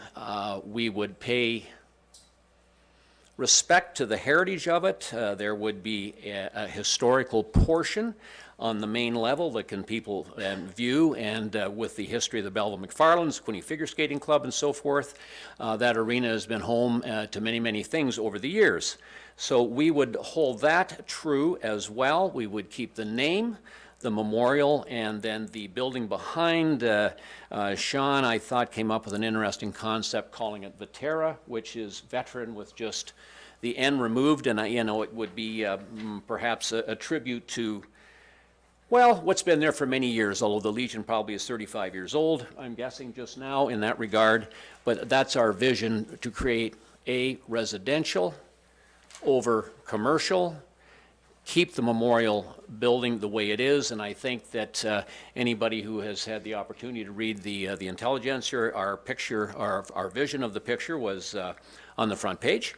We would pay respect to the heritage of it. There would be a historical portion on the main level that can people view, and with the history of the Belleville McFarlands, Quinte Figure Skating Club, and so forth, that arena has been home to many, many things over the years. So we would hold that true as well. We would keep the name, the memorial, and then the building behind. Sean, I thought, came up with an interesting concept calling it Vetera, which is veteran with just the N removed, and it would be perhaps a tribute to, well, what's been there for many years, although the Legion probably is 35 years old, I'm guessing just now in that regard. But that's our vision, to create a residential over commercial, keep the memorial building the way it is, and I think that anybody who has had the opportunity to read the intelligentsia, our picture, our vision of the picture was on the front page.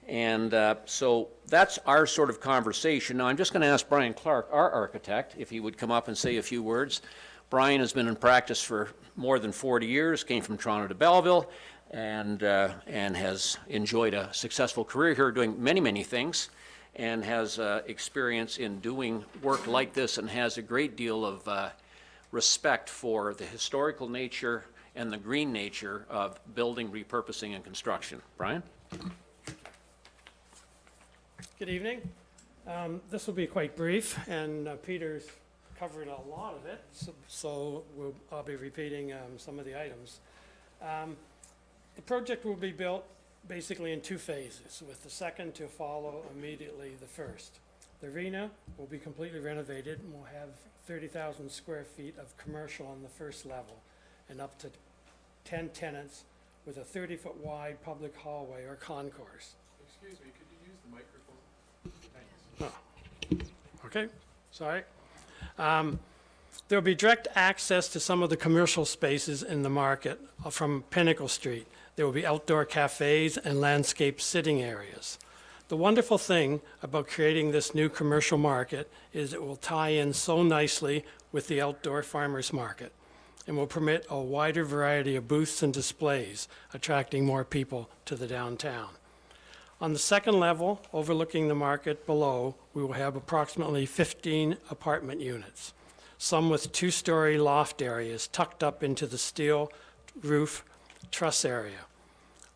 And so that's our sort of conversation. Now, I'm just going to ask Brian Clark, our architect, if he would come up and say a few words. Brian has been in practice for more than 40 years, came from Toronto to Belleville, and has enjoyed a successful career here doing many, many things, and has experience in doing work like this, and has a great deal of respect for the historical nature and the green nature of building, repurposing, and construction. Brian? Good evening. This will be quite brief, and Peter's covered a lot of it, so I'll be repeating some of the items. The project will be built basically in two phases, with the second to follow immediately the first. The arena will be completely renovated, and we'll have 30,000 square feet of commercial on the first level, and up to 10 tenants with a 30-foot wide public hallway or concourse. Excuse me, could you use the microphone? Thanks. Okay, sorry. There'll be direct access to some of the commercial spaces in the market from Pinnacle Street. There will be outdoor cafes and landscape sitting areas. The wonderful thing about creating this new commercial market is it will tie in so nicely with the outdoor farmers market and will permit a wider variety of booths and displays, attracting more people to the downtown. On the second level, overlooking the market below, we will have approximately 15 apartment units, some with two-story loft areas tucked up into the steel roof truss area.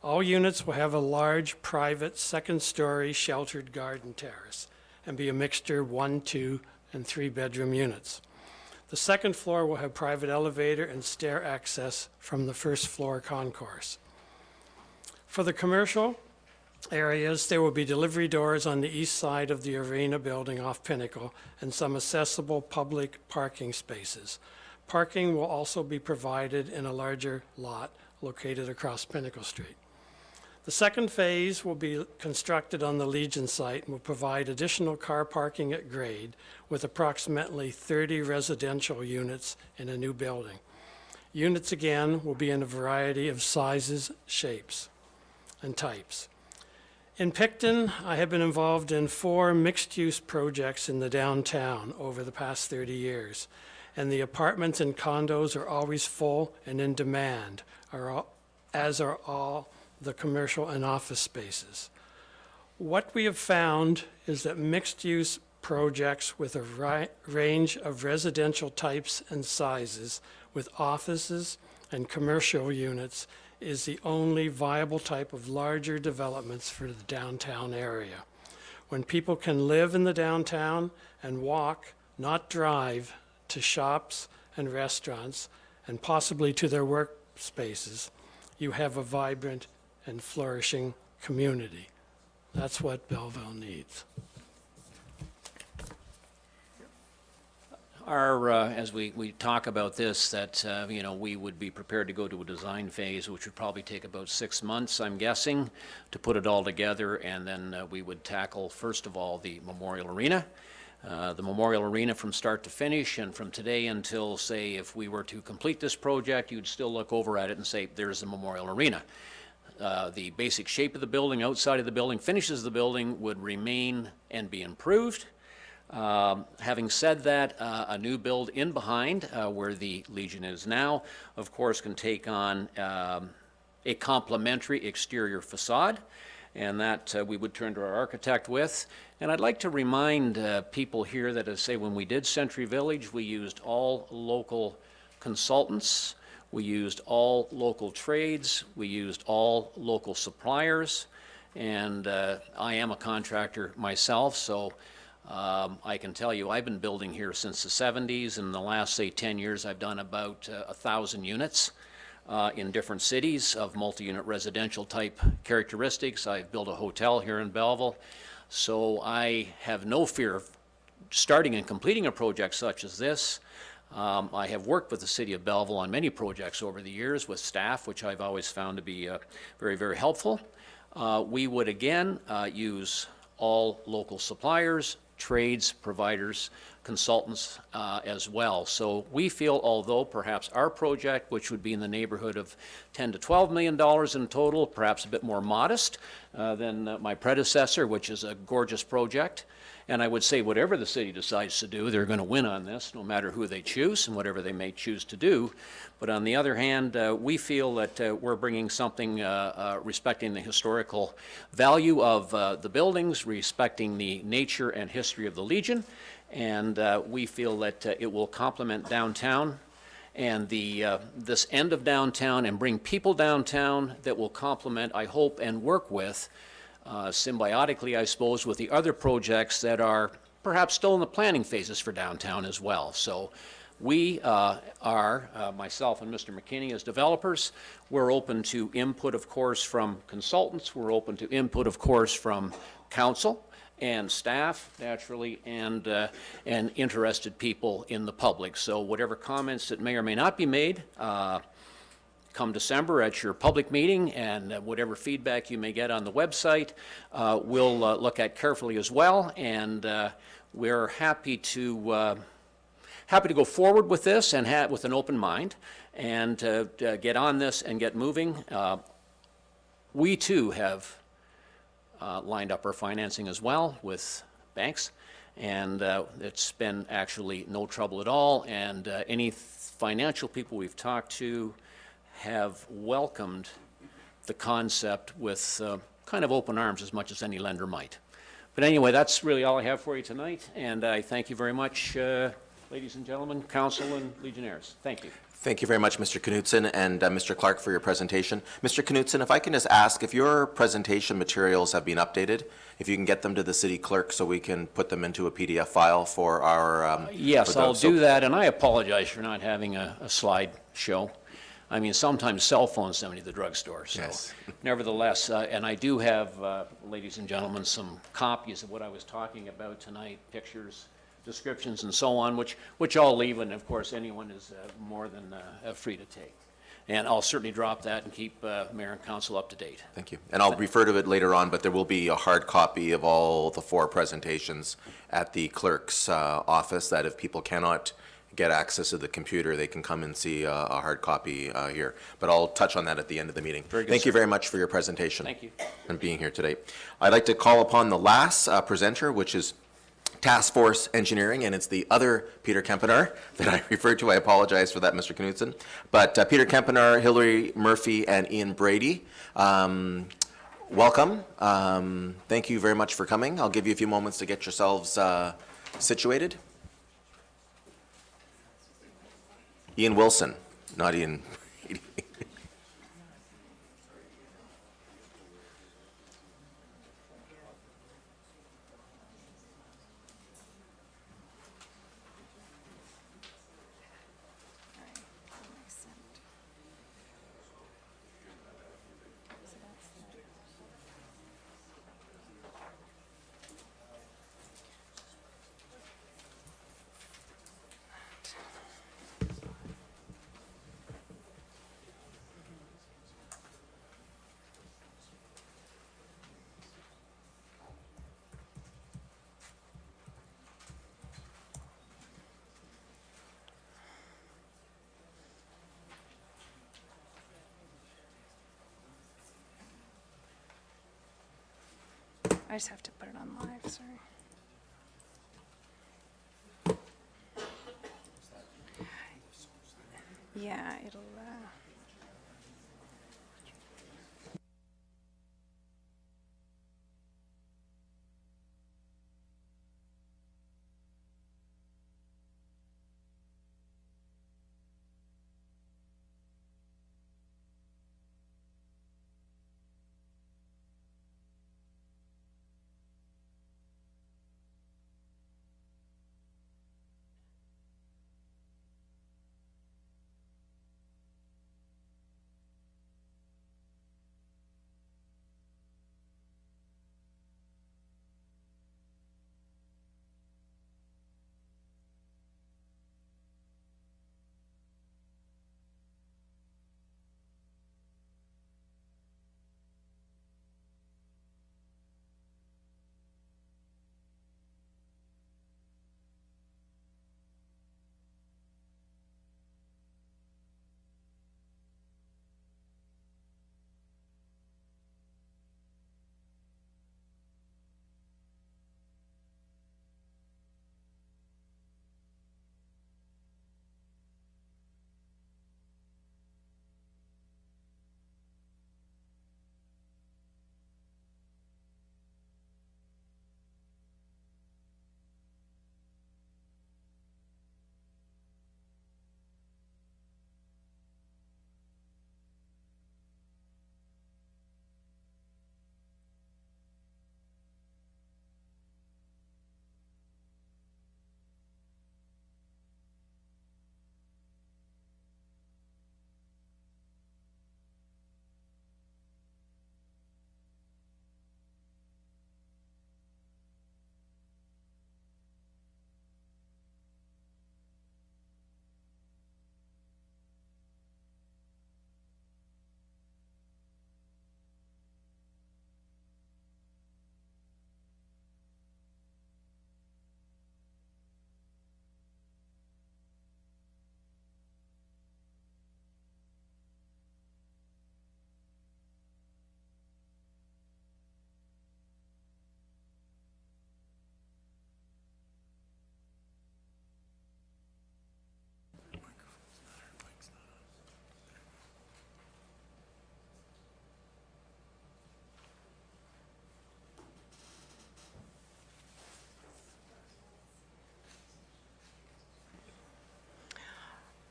All units will have a large private second-story sheltered garden terrace and be a mixture of 1, 2, and 3-bedroom units. The second floor will have private elevator and stair access from the first floor concourse. For the commercial areas, there will be delivery doors on the east side of the arena building off Pinnacle and some accessible public parking spaces. Parking will also be provided in a larger lot located across Pinnacle Street. The second phase will be constructed on the Legion site and will provide additional car parking at grade with approximately 30 residential units in a new building. Units, again, will be in a variety of sizes, shapes, and types. In Picton, I have been involved in 4 mixed-use projects in the downtown over the past 30 years, and the apartments and condos are always full and in demand, as are all the commercial and office spaces. What we have found is that mixed-use projects with a range of residential types and sizes with offices and commercial units is the only viable type of larger developments for the downtown area. When people can live in the downtown and walk, not drive, to shops and restaurants and possibly to their workspaces, you have a vibrant and flourishing community. That's what Belleville needs. As we talk about this, that, we would be prepared to go to a design phase, which would probably take about 6 months, I'm guessing, to put it all together, and then we would tackle, first of all, the Memorial Arena. The Memorial Arena from start to finish, and from today until, say, if we were to complete this project, you'd still look over at it and say, there's the Memorial Arena. The basic shape of the building, outside of the building, finishes of the building would remain and be improved. Having said that, a new build in behind, where the Legion is now, of course, can take on a complementary exterior facade, and that we would turn to our architect with. And I'd like to remind people here that, say, when we did Century Village, we used all local consultants, we used all local trades, we used all local suppliers, and I am a contractor myself, so I can tell you I've been building here since the 70s. In the last, say, 10 years, I've done about 1,000 units in different cities of multi-unit residential type characteristics. I've built a hotel here in Belleville, so I have no fear of starting and completing a project such as this. I have worked with the City of Belleville on many projects over the years with staff, which I've always found to be very, very helpful. We would, again, use all local suppliers, trades, providers, consultants as well. So we feel, although perhaps our project, which would be in the neighborhood of $10 to $12 million in total, perhaps a bit more modest than my predecessor, which is a gorgeous project. And I would say whatever the city decides to do, they're going to win on this, no matter who they choose and whatever they may choose to do. But on the other hand, we feel that we're bringing something respecting the historical value of the buildings, respecting the nature and history of the Legion, and we feel that it will complement downtown and this end of downtown and bring people downtown that will complement, I hope, and work with symbiotically, I suppose, with the other projects that are perhaps still in the planning phases for downtown as well. So we myself and Mr. McKinney as developers, we're open to input, of course, from consultants. We're open to input, of course, from council and staff, naturally, and interested people in the public. So whatever comments that may or may not be made, come December at your public meeting, and whatever feedback you may get on the website, we'll look at carefully as well, and we're happy to go forward with this and with an open mind and get on this and get moving. We too have lined up our financing as well with banks, and it's been actually no trouble at all, and any financial people we've talked to have welcomed the concept with kind of open arms as much as any lender might. But anyway, that's really all I have for you tonight, and I thank you very much, ladies and gentlemen, council and Legionnaires. Thank you. Thank you very much, Mr. Knudsen and Mr. Clark, for your presentation. Mr. Knudsen, if I can just ask if your presentation materials have been updated, if you can get them to the city clerk so we can put them into a PDF file for our... Yes, for I'll those. do that, and I apologize for not having a slide show. I mean, sometimes cell phones send me to the drugstore, so Yes. nevertheless, and I do have, ladies and gentlemen, some copies of what I was talking about tonight, pictures, descriptions, and so on, which I'll leave, and of course, anyone is more than free to take. And I'll certainly drop that and keep mayor and council up to date. Thank you. And I'll refer to it later on, but there will be a hard copy of all the 4 presentations at the clerk's office, that if people cannot get access to the computer, they can come and see a hard copy here. But I'll touch on that at the end of the meeting. Very good, Thank you sir. very much for your presentation. Thank you. And being here today. I'd like to call upon the last presenter, which is Task Force Engineering, and it's the other Peter Kempenaar that I referred to. I apologize for that, Mr. Knudsen. But Peter Kempenaar, Hillary Murphy, and Ian Brady, welcome. Thank you very much for coming. I'll give you a few moments to get yourselves situated. Ian Wilson, not Ian Brady. I just have to put it on live, sorry. Yeah, it'll,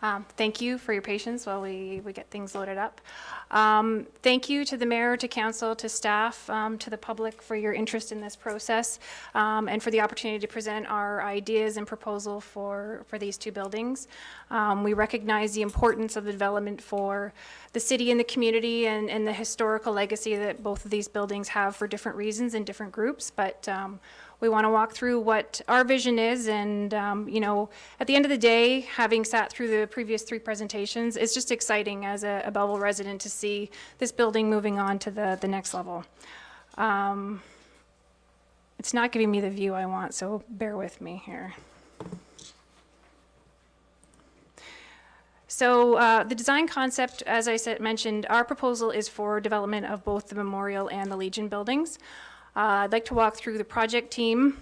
Thank you for your patience while we get things loaded up. Thank you to the mayor, to council, to staff, to the public for your interest in this process, and for the opportunity to present our ideas and proposal for these two buildings. We recognize the importance of the development for the city and the community, and the historical legacy that both of these buildings have for different reasons and different groups, but we want to walk through what our vision is, and you know, at the end of the day, having sat through the previous three presentations, it's just exciting as a Belleville resident to see this building moving on to the next level. It's not giving me the view I want, so bear with me here. So the design concept, as I mentioned, our proposal is for development of both the Memorial and the Legion buildings. I'd like to walk through the project team,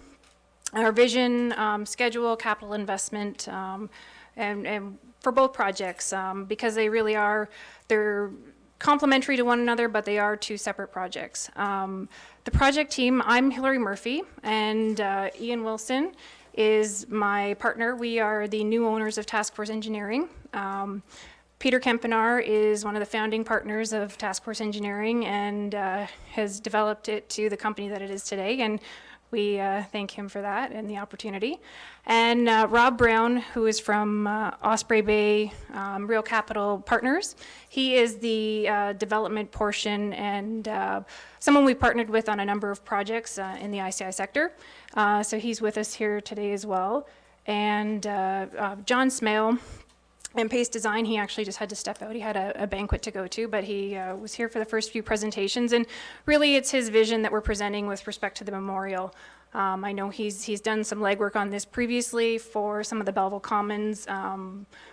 our vision, schedule, capital investment, and for both projects, because they really are, they're complementary to one another, but they are two separate projects. The project team, I'm Hillary Murphy, and Ian Wilson is my partner. We are the new owners of Task Force Engineering. Peter Kempenaar is one of the founding partners of Task Force Engineering and has developed it to the company that it is today, and we thank him for that and the opportunity. And Rob Brown, who is from Osprey Bay Real Capital Partners. He is the development portion and someone we partnered with on a number of projects in the ICI sector. So he's with us here today as well. And John Smale, and Pace Design, he actually just had to step out. He had a banquet to go to, but he was here for the first few presentations. And really, it's his vision that we're presenting with respect to the memorial. I know he's done some legwork on this previously for some of the Belleville Commons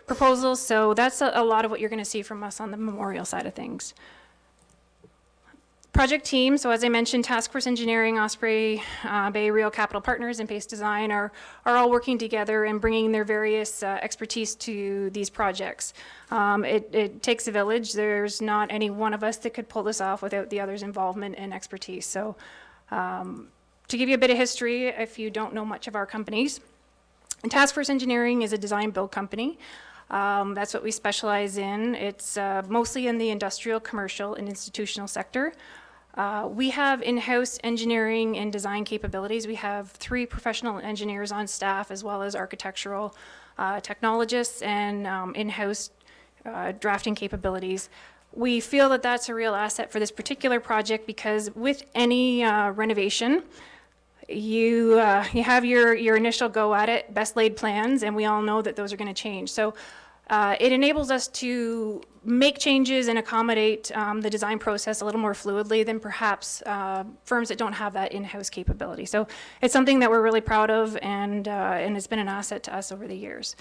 proposals. So that's a lot of what you're going to see from us on the memorial side of things. Project team, so as I mentioned, Task Force Engineering, Osprey Bay Real Capital Partners, and Pace Design are all working together and bringing their various expertise to these projects. It takes a village. There's not any one of us that could pull this off without the other's involvement and expertise. So to give you a bit of history, if you don't know much of our companies, Task Force Engineering is a design build company. That's what we specialize in. It's mostly in the industrial, commercial, and institutional sector. We have in-house engineering and design capabilities. We have 3 professional engineers on staff, as well as architectural technologists and in-house drafting capabilities. We feel that that's a real asset for this particular project because with any renovation, you have your initial go at it, best laid plans, and we all know that those are going to change. So it enables us to make changes and accommodate the design process a little more fluidly than perhaps firms that don't have that in-house capability. So it's something that we're really proud of, and it's been an asset to us over the years.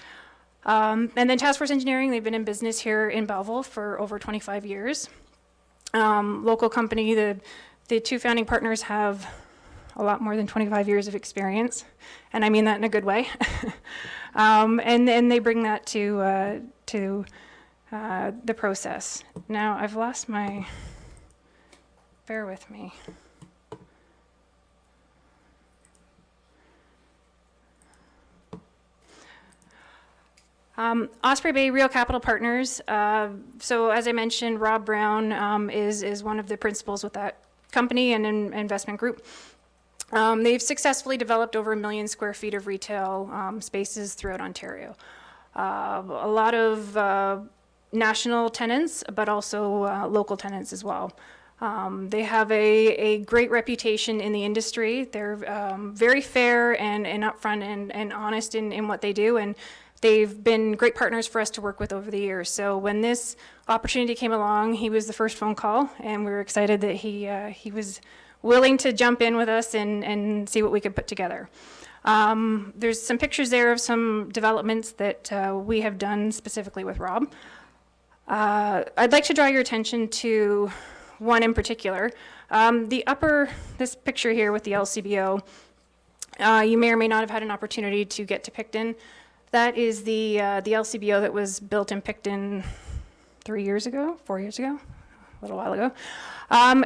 And then Task Force Engineering, they've been in business here in Belleville for over 25 years. Local company, the 2 founding partners have a lot more than 25 years of experience, and I mean that in a good way. And they bring that to the process. Now, I've lost my, bear with me. Osprey Bay Real Capital Partners. So as I mentioned, Rob Brown is one of the principals with that company and investment group. They've successfully developed over 1 million square feet of retail spaces throughout Ontario. A lot of national tenants, but also local tenants as well. They have a great reputation in the industry. They're very fair and upfront and honest in what they do, and they've been great partners for us to work with over the years. So when this opportunity came along, he was the first phone call, and we were excited that he was willing to jump in with us and see what we could put together. There's some pictures there of some developments that we have done specifically with Rob. I'd like to draw your attention to one in particular. This picture here with the LCBO, you may or may not have had an opportunity to get to Picton. That is the LCBO that was built in Picton 4 years ago, little while ago.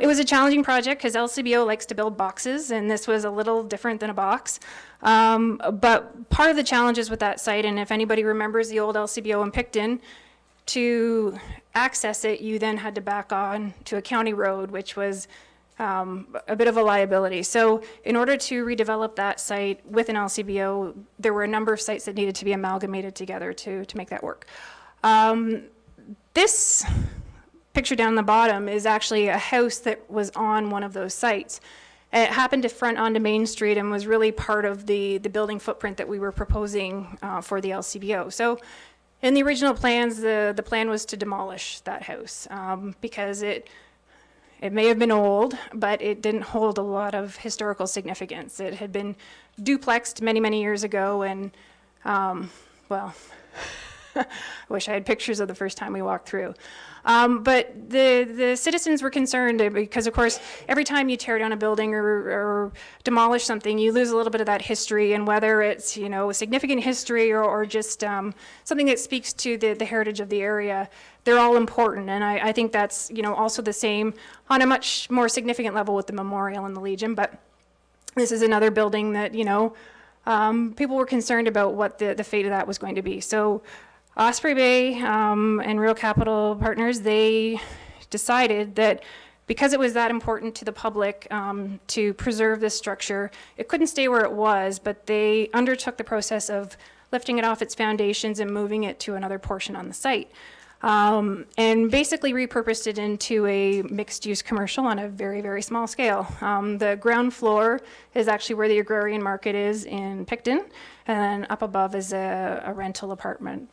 It was a challenging project because LCBO likes to build boxes, and this was a little different than a box. But part of the challenges with that site, and if anybody remembers the old LCBO in Picton, to access it, you then had to back on to a county road, which was a bit of a liability. So in order to redevelop that site with an LCBO, there were a number of sites that needed to be amalgamated together to make that work. This picture down the bottom is actually a house that was on one of those sites. It happened to front onto Main Street and was really part of the building footprint that we were proposing for the LCBO. So in the original plans, the plan was to demolish that house because it may have been old, but it didn't hold a lot of historical significance. It had been duplexed many, many years ago, and, well, I wish I had pictures of the first time we walked through. But the citizens were concerned because, of course, every time you tear down a building or demolish something, you lose a little bit of that history, and whether it's, you know, a significant history or just something that speaks to the heritage of the area, they're all important. And I think that's, you know, also the same on a much more significant level with the Memorial and the Legion. But this is another building that, you know, people were concerned about what the fate of that was going to be. So Osprey Bay and Real Capital Partners, they decided that because it was that important to the public to preserve this structure, it couldn't stay where it was, but they undertook the process of lifting it off its foundations and moving it to another portion on the site. And basically repurposed it into a mixed-use commercial on a very, very small scale. The ground floor is actually where the agrarian market is in Picton, and then up above is a rental apartment.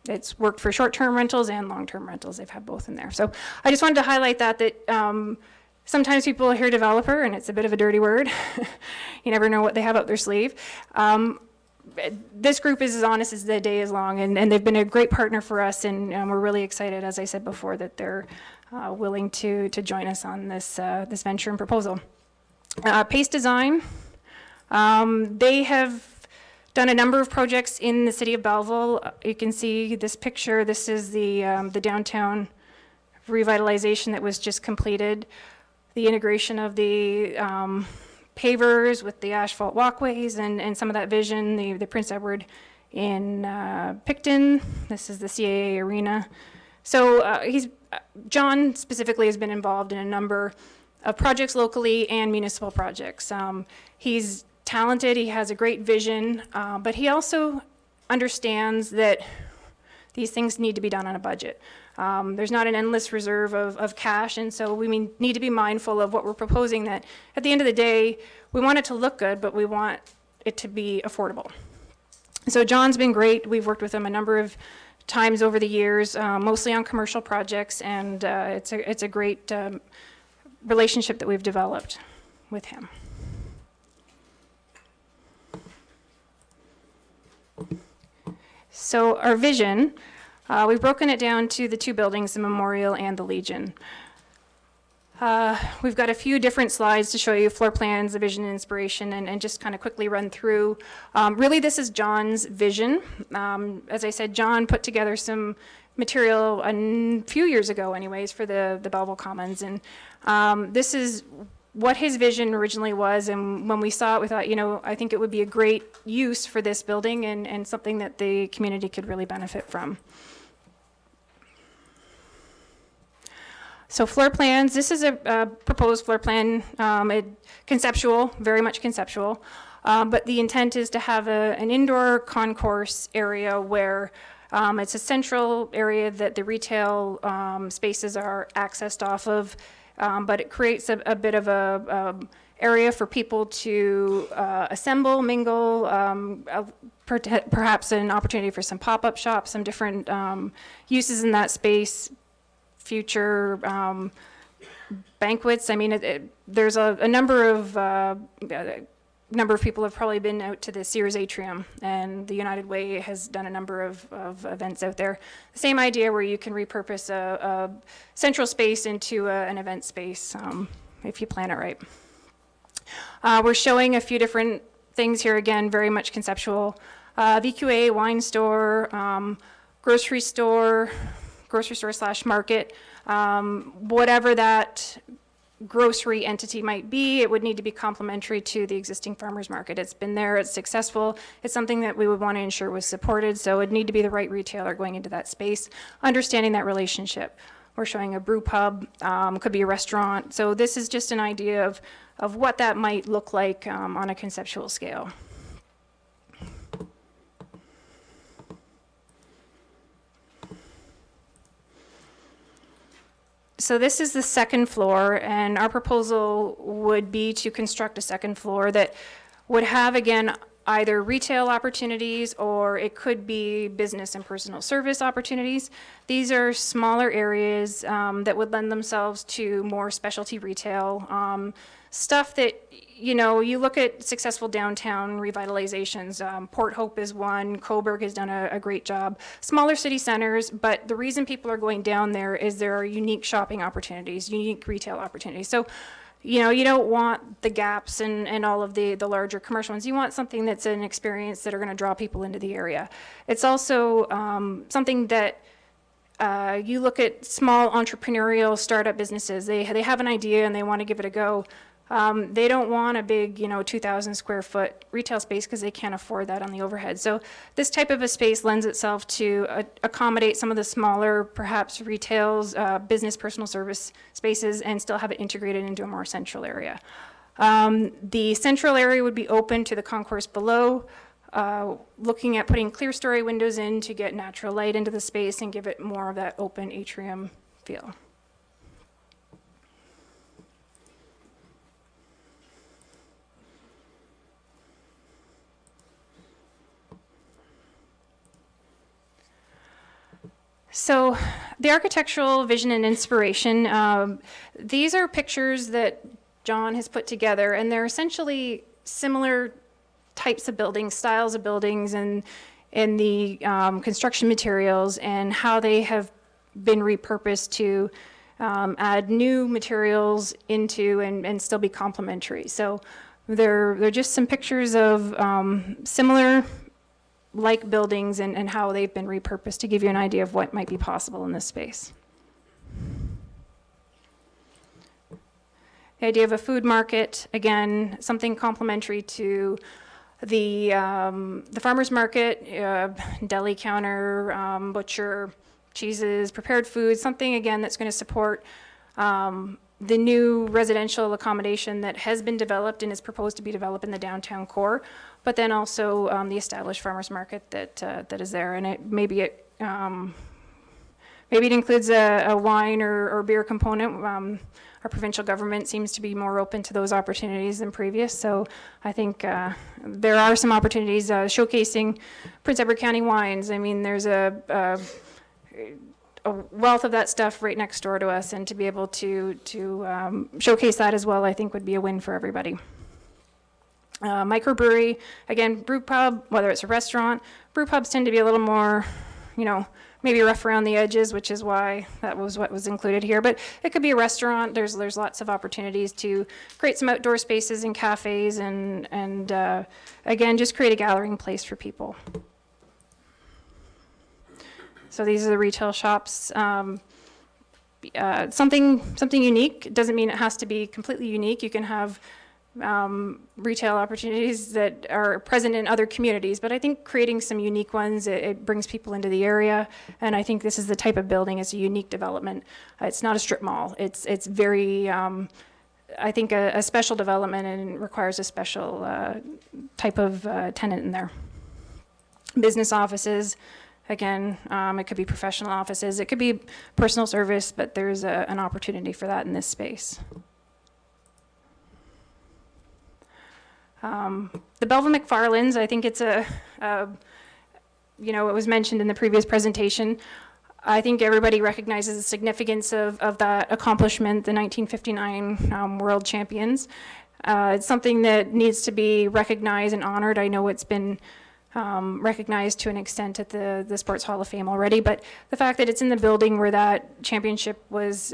It's worked for short-term rentals and long-term rentals. They've had both in there. So I just wanted to highlight that sometimes people hear developer, and it's a bit of a dirty word. You never know what they have up their sleeve. This group is as honest as the day is long, and they've been a great partner for us, and we're really excited, as I said before, that they're willing to join us on this this venture and proposal. Pace Design, they have done a number of projects in the city of Belleville. You can see this picture. This is the downtown revitalization that was just completed. The integration of the pavers with the asphalt walkways and some of that vision, the Prince Edward in Picton. This is the CAA Arena. So John specifically has been involved in a number of projects locally and municipal projects. He's talented, he has a great vision, but he also understands that these things need to be done on a budget. There's not an endless reserve of cash, and so we need to be mindful of what we're proposing, that at the end of the day, we want it to look good, but we want it to be affordable. So John's been great. We've worked with him a number of times over the years, mostly on commercial projects, and it's a great relationship that we've developed with him. So our vision, we've broken it down to the two buildings, the Memorial and the Legion. We've got a few different slides to show you floor plans, the vision and inspiration, and just kind of quickly run through. Really, this is John's vision. As I said, John put together some material a few years ago anyways for the Belleville Commons, and this is what his vision originally was, and when we saw it, we thought, you know, I think it would be a great use for this building and something that the community could really benefit from. So floor plans, this is a proposed floor plan, conceptual, very much conceptual, but the intent is to have an indoor concourse area where it's a central area that the retail spaces are accessed off of, but it creates a bit of a area for people to assemble, mingle, perhaps an opportunity for some pop-up shops, some different uses in that space, future banquets. I mean, there's a number of people have probably been out to the Sears Atrium, and the United Way has done a number of events out there. The same idea where you can repurpose a central space into an event space if you plan it right. We're showing a few different things here, again, very much conceptual. VQA, wine store, grocery store / market. Whatever that grocery entity might be, it would need to be complementary to the existing farmers market. It's been there, it's successful, it's something that we would want to ensure was supported, so it'd need to be the right retailer going into that space, understanding that relationship. We're showing a brew pub, could be a restaurant, so this is just an idea of what that might look like on a conceptual scale. So this is the second floor, and our proposal would be to construct a second floor that would have, again, either retail opportunities or it could be business and personal service opportunities. These are smaller areas that would lend themselves to more specialty retail, stuff that, you know, you look at successful downtown revitalizations. Port Hope is one, Coburg has done a great job. Smaller city centers, but the reason people are going down there is there are unique shopping opportunities, unique retail opportunities. So, you know, you don't want the Gaps and all of the larger commercial ones. You want something that's an experience that are going to draw people into the area. It's also something that you look at small entrepreneurial startup businesses. They have an idea and they want to give it a go. They don't want a big, 2,000 square foot retail space because they can't afford that on the overhead. So this type of a space lends itself to accommodate some of the smaller, perhaps retails, business, personal service spaces, and still have it integrated into a more central area. The central area would be open to the concourse below, looking at putting clear story windows in to get natural light into the space and give it more of that open atrium feel. So the architectural vision and inspiration, these are pictures that John has put together, and they're essentially similar types of buildings, styles of buildings, and in the construction materials and how they have been repurposed to add new materials into and still be complementary. So they're just some pictures of similar like buildings and how they've been repurposed to give you an idea of what might be possible in this space. The idea of a food market, again, something complementary to the farmer's market, deli counter, butcher, cheeses, prepared foods, something again that's going to support the new residential accommodation that has been developed and is proposed to be developed in the downtown core, but then also the established farmers market that is there, and maybe it includes a wine or beer component. Our provincial government seems to be more open to those opportunities than previous, so I think there are some opportunities showcasing Prince Edward County wines. I mean, there's a wealth of that stuff right next door to us, and to be able to showcase that as well, I think would be a win for everybody. Microbrewery, again, brew pub, whether it's a restaurant, brew pubs tend to be a little more, maybe rough around the edges, which is why that was what was included here. But it could be a restaurant. There's lots of opportunities to create some outdoor spaces and cafes, and again, just create a gathering place for people. So these are the retail shops. Something unique. It doesn't mean it has to be completely unique. You can have retail opportunities that are present in other communities, but I think creating some unique ones, it brings people into the area, and I think this is the type of building. It's a unique development. It's not a strip mall. It's very, I think, a special development, and requires a special type of tenant in there. Business offices. Again, it could be professional offices, it could be personal service, but there's an opportunity for that in this space. The Belleville McFarlands, I think it's it was mentioned in the previous presentation. I think everybody recognizes the significance of that accomplishment, the 1959 World Champions. It's something that needs to be recognized and honored. I know it's been recognized to an extent at the Sports Hall of Fame already, but the fact that it's in the building where that championship was,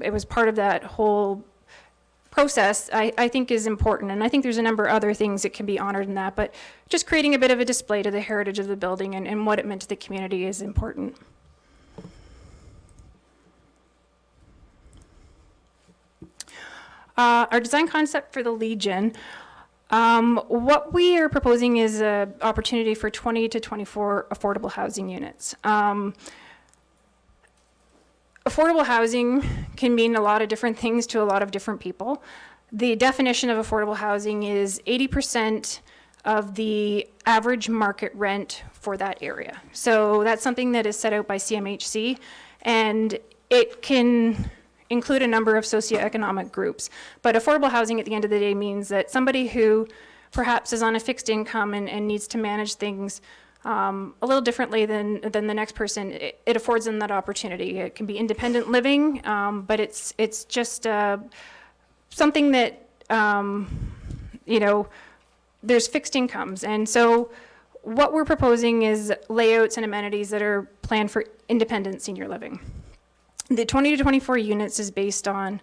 it was part of that whole process, I think is important, and I think there's a number of other things that can be honored in that, but just creating a bit of a display to the heritage of the building and what it meant to the community is important. our design concept for the Legion, what we are proposing is an opportunity for 20 to 24 affordable housing units. Affordable housing can mean a lot of different things to a lot of different people. The definition of affordable housing is 80% of the average market rent for that area. So that's something that is set out by CMHC, and it can include a number of socioeconomic groups. But affordable housing at the end of the day means that somebody who perhaps is on a fixed income and needs to manage things a little differently than the next person, it affords them that opportunity. It can be independent living, but it's just something that, you know, there's fixed incomes. And so what we're proposing is layouts and amenities that are planned for independent senior living. The 20 to 24 units is based on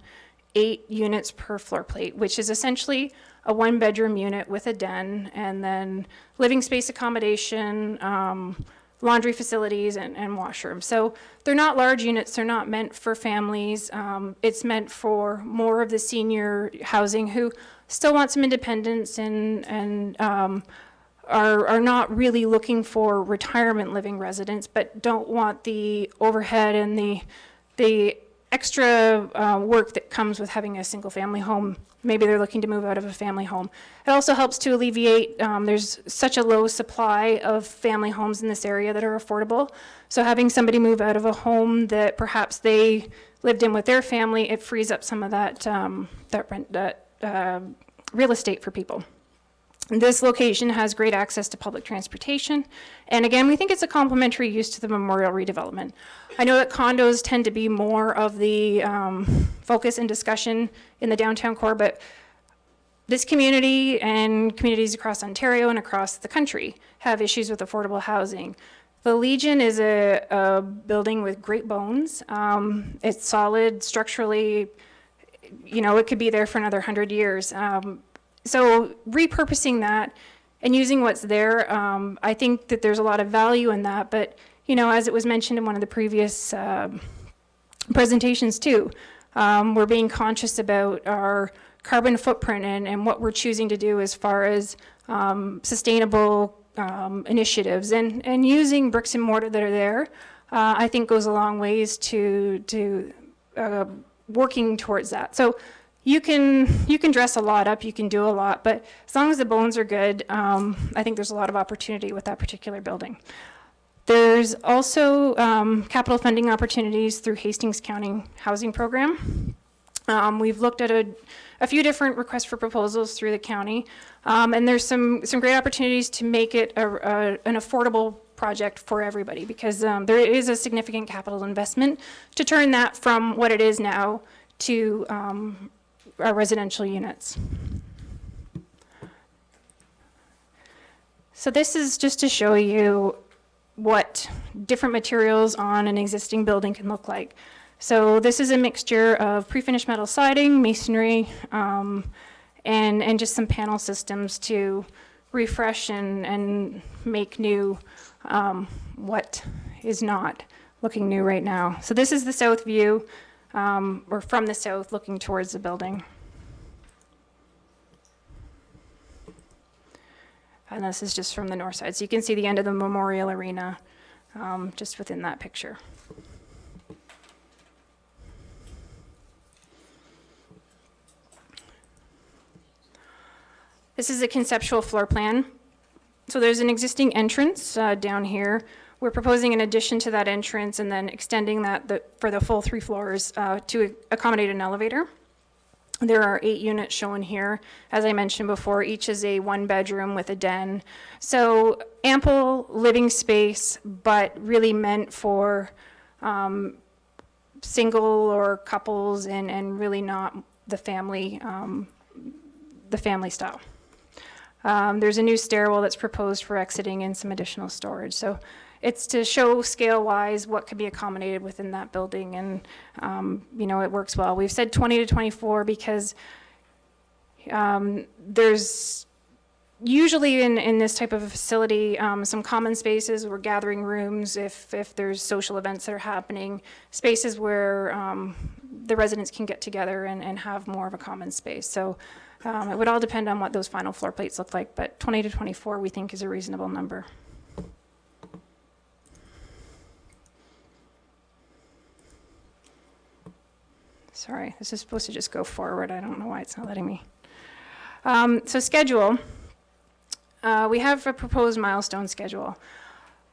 8 units per floor plate, which is essentially a 1-bedroom unit with a den, and then living space accommodation, laundry facilities, and washroom. So they're not large units, they're not meant for families. It's meant for more of the senior housing who still want some independence and are not really looking for retirement living residents, but don't want the overhead and the extra work that comes with having a single family home. Maybe they're looking to move out of a family home. It also helps to alleviate, there's such a low supply of family homes in this area that are affordable. So having somebody move out of a home that perhaps they lived in with their family, it frees up some of that, real estate for people. This location has great access to public transportation. And again, we think it's a complementary use to the Memorial redevelopment. I know that condos tend to be more of the focus and discussion in the downtown core, but this community and communities across Ontario and across the country have issues with affordable housing. The Legion is a building with great bones. It's solid structurally, you know, it could be there for another 100 years. So repurposing that and using what's there, I think that there's a lot of value in that. But, you know, as it was mentioned in one of the previous presentations too, we're being conscious about our carbon footprint and what we're choosing to do as far as sustainable initiatives. And using bricks and mortar that are there, I think goes a long ways to working towards that. So you can dress a lot up, you can do a lot, but as long as the bones are good, I think there's a lot of opportunity with that particular building. There's also capital funding opportunities through Hastings County Housing Program. We've looked at a few different requests for proposals through the county, and there's some great opportunities to make it an affordable project for everybody, because there is a significant capital investment to turn that from what it is now to our residential units. So this is just to show you what different materials on an existing building can look like. So this is a mixture of pre-finished metal siding, masonry, and just some panel systems to refresh and make new what is not looking new right now. So this is the south view, or from the south looking towards the building. And this is just from the north side. So you can see the end of the Memorial Arena just within that picture. This is a conceptual floor plan. So there's an existing entrance down here. We're proposing an addition to that entrance and then extending that for the full 3 floors to accommodate an elevator. There are 8 units shown here. As I mentioned before, each is a 1-bedroom with a den. So ample living space, but really meant for single or couples and really not the family style. There's a new stairwell that's proposed for exiting and some additional storage. So it's to show scale-wise what can be accommodated within that building, and you know, it works well. We've said 20 to 24 because there's usually in this type of a facility some common spaces or gathering rooms if there's social events that are happening, spaces where the residents can get together and have more of a common space. So it would all depend on what those final floor plates look like, but 20 to 24 we think is a reasonable number. Sorry, this is supposed to just go forward. I don't know why it's not letting me. So schedule, we have a proposed milestone schedule.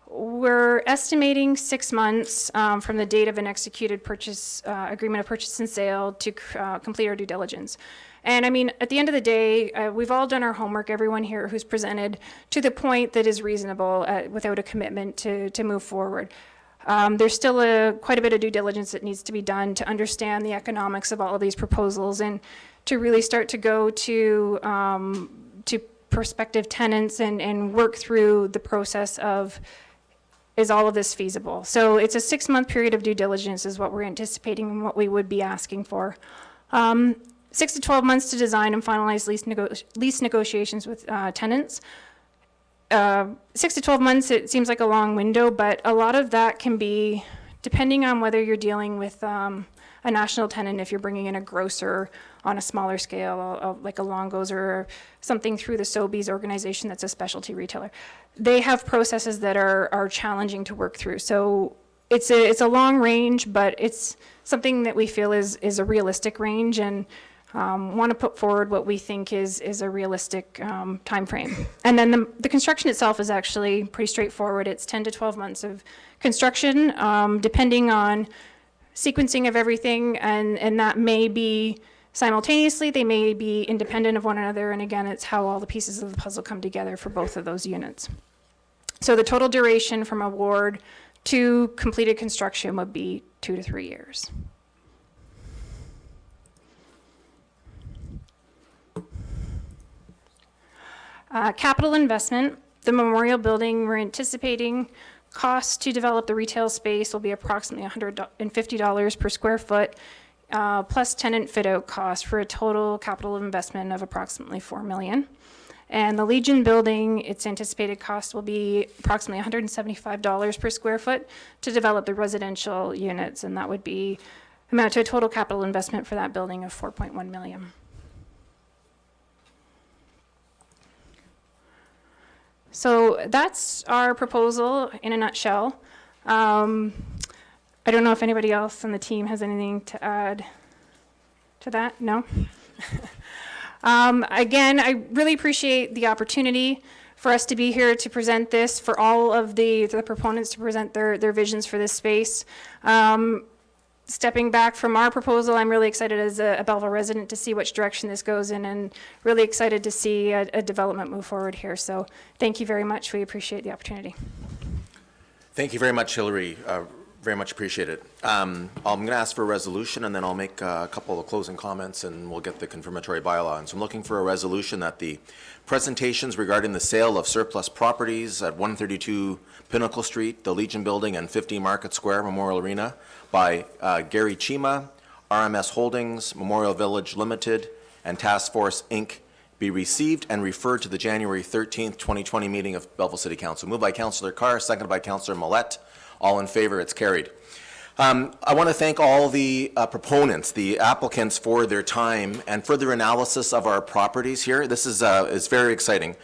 We're estimating 6 months from the date of an executed purchase, agreement of purchase and sale to complete our due diligence. And I mean, at the end of the day, we've all done our homework, everyone here who's presented, to the point that is reasonable without a commitment to move forward. There's still quite a bit of due diligence that needs to be done to understand the economics of all of these proposals and to really start to go to prospective tenants and work through the process of, is all of this feasible? So it's a 6-month period of due diligence is what we're anticipating and what we would be asking for. 6 to 12 months to design and finalize lease negotiations with tenants. 6 to 12 months, it seems like a long window, but a lot of that can be, depending on whether you're dealing with a national tenant, if you're bringing in a grocer on a smaller scale, like a Longo's or something through the Sobeys organization that's a specialty retailer. They have processes that are challenging to work through. So it's a long range, but it's something that we feel is a realistic range, and want to put forward what we think is a realistic time frame. And then the construction itself is actually pretty straightforward. It's 10 to 12 months of construction, depending on sequencing of everything, and that may be simultaneously, they may be independent of one another, and again, it's how all the pieces of the puzzle come together for both of those units. So the total duration from award to completed construction would be 2 to 3 years. Capital investment, the memorial building, we're anticipating costs to develop the retail space will be approximately $150 per square foot, plus tenant fit-out costs for a total capital investment of approximately $4 million. And the Legion building, its anticipated cost will be approximately $175 per square foot to develop the residential units, and that would be amount to a total capital investment for that building of $4.1 million. So that's our proposal in a nutshell. I don't know if anybody else on the team has anything to add to that. No? Again, I really appreciate the opportunity for us to be here to present this, for all of the proponents to present their visions for this space. Stepping back from our proposal, I'm really excited as a Belleville resident to see which direction this goes in, and really excited to see a development move forward here. So thank you very much. We appreciate the opportunity. Thank you very much, Hillary. Very much appreciate it. I'm going to ask for a resolution, and then I'll make a couple of closing comments, and we'll get the confirmatory bylaw. And so I'm looking for a resolution that the presentations regarding the sale of surplus properties at 132 Pinnacle Street, the Legion Building, and 50 Market Square Memorial Arena by Gary Chima, RMS Holdings, Memorial Village Limited, and Task Force, Inc. be received and referred to the January 13th, 2020 meeting of Belleville City Council. Moved by Councillor Carr, seconded by Councillor Millette. All in favor, it's carried. I want to thank all the proponents, the applicants, for their time and for their analysis of our properties here. This is very exciting.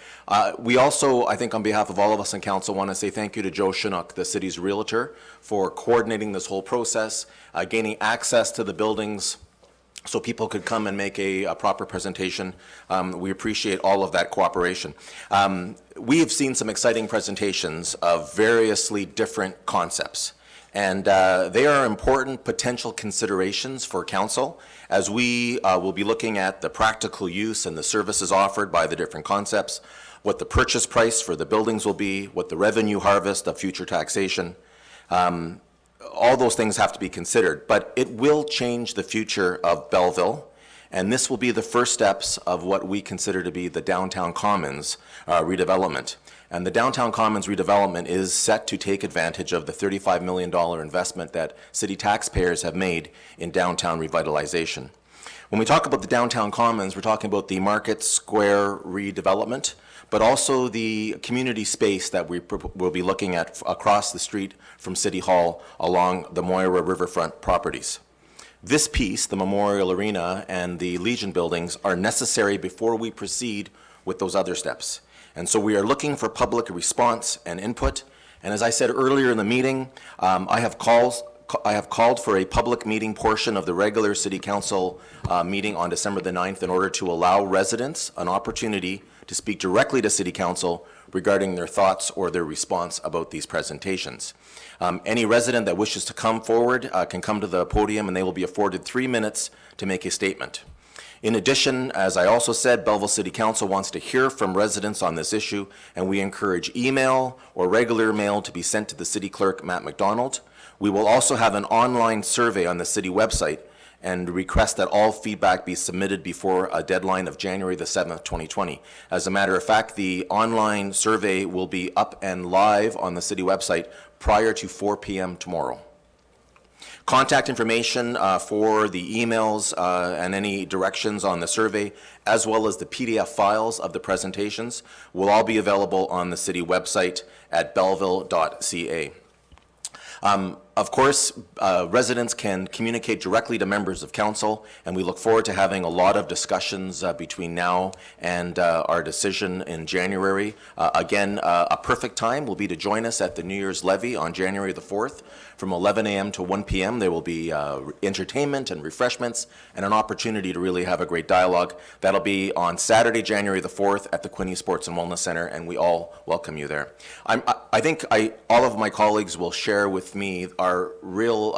We also, I think on behalf of all of us in council, want to say thank you to Joe Chinook, the city's realtor, for coordinating this whole process, gaining access to the buildings so people could come and make a proper presentation. We appreciate all of that cooperation. We have seen some exciting presentations of variously different concepts, and they are important potential considerations for council as we will be looking at the practical use and the services offered by the different concepts, what the purchase price for the buildings will be, what the revenue harvest of future taxation. All those things have to be considered, but it will change the future of Belleville, and this will be the first steps of what we consider to be the Downtown Commons redevelopment. And the Downtown Commons redevelopment is set to take advantage of the $35 million investment that city taxpayers have made in downtown revitalization. When we talk about the Downtown Commons, we're talking about the Market Square redevelopment, but also the community space that we will be looking at across the street from City Hall along the Moira Riverfront properties. This piece, the Memorial Arena and the Legion buildings, are necessary before we proceed with those other steps. And so we are looking for public response and input. And as I said earlier in the meeting, I have called for a public meeting portion of the regular City Council meeting on December the 9th in order to allow residents an opportunity to speak directly to City Council regarding their thoughts or their response about these presentations. Any resident that wishes to come forward can come to the podium, and they will be afforded 3 minutes to make a statement. In addition, as I also said, Belleville City Council wants to hear from residents on this issue, and we encourage email or regular mail to be sent to the City Clerk, Matt McDonald. We will also have an online survey on the city website and request that all feedback be submitted before a deadline of January the 7th, 2020. As a matter of fact, the online survey will be up and live on the city website prior to 4 p.m. tomorrow. Contact information for the emails and any directions on the survey, as well as the PDF files of the presentations, will all be available on the city website at belleville.ca. Of course, residents can communicate directly to members of council, and we look forward to having a lot of discussions between now and our decision in January. Again, a perfect time will be to join us at the New Year's Levee on January the 4th. From 11 a.m. to 1 p.m. there will be entertainment and refreshments and an opportunity to really have a great dialogue. That'll be on Saturday, January the 4th at the Quinte Sports and Wellness Center, and we all welcome you there. I think all of my colleagues will share with me our real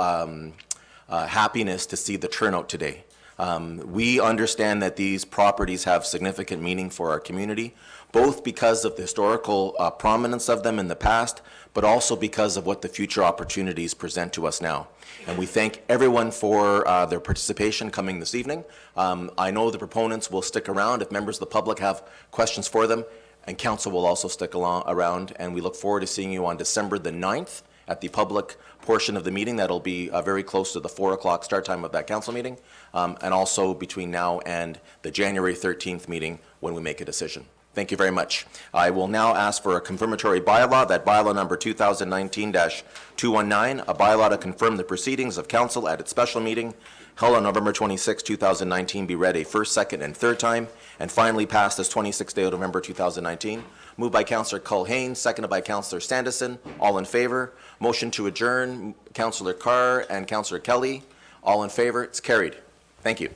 happiness to see the turnout today. We understand that these properties have significant meaning for our community, both because of the historical prominence of them in the past, but also because of what the future opportunities present to us now. And we thank everyone for their participation coming this evening. I know the proponents will stick around if members of the public have questions for them, and council will also stick around, and we look forward to seeing you on December the 9th at the public portion of the meeting. That'll be very close to the 4 o'clock start time of that council meeting, and also between now and the January 13th meeting when we make a decision. Thank you very much. I will now ask for a confirmatory bylaw, that bylaw number 2019-219, a bylaw to confirm the proceedings of council at its special meeting held on November 26, 2019, be read a first, second, and third time, and finally passed this 26th day of November 2019. Moved by Councillor Culhane, seconded by Councillor Sandison. All in favor. Motion to adjourn, Councillor Carr and Councillor Kelly. All in favor. It's carried. Thank you.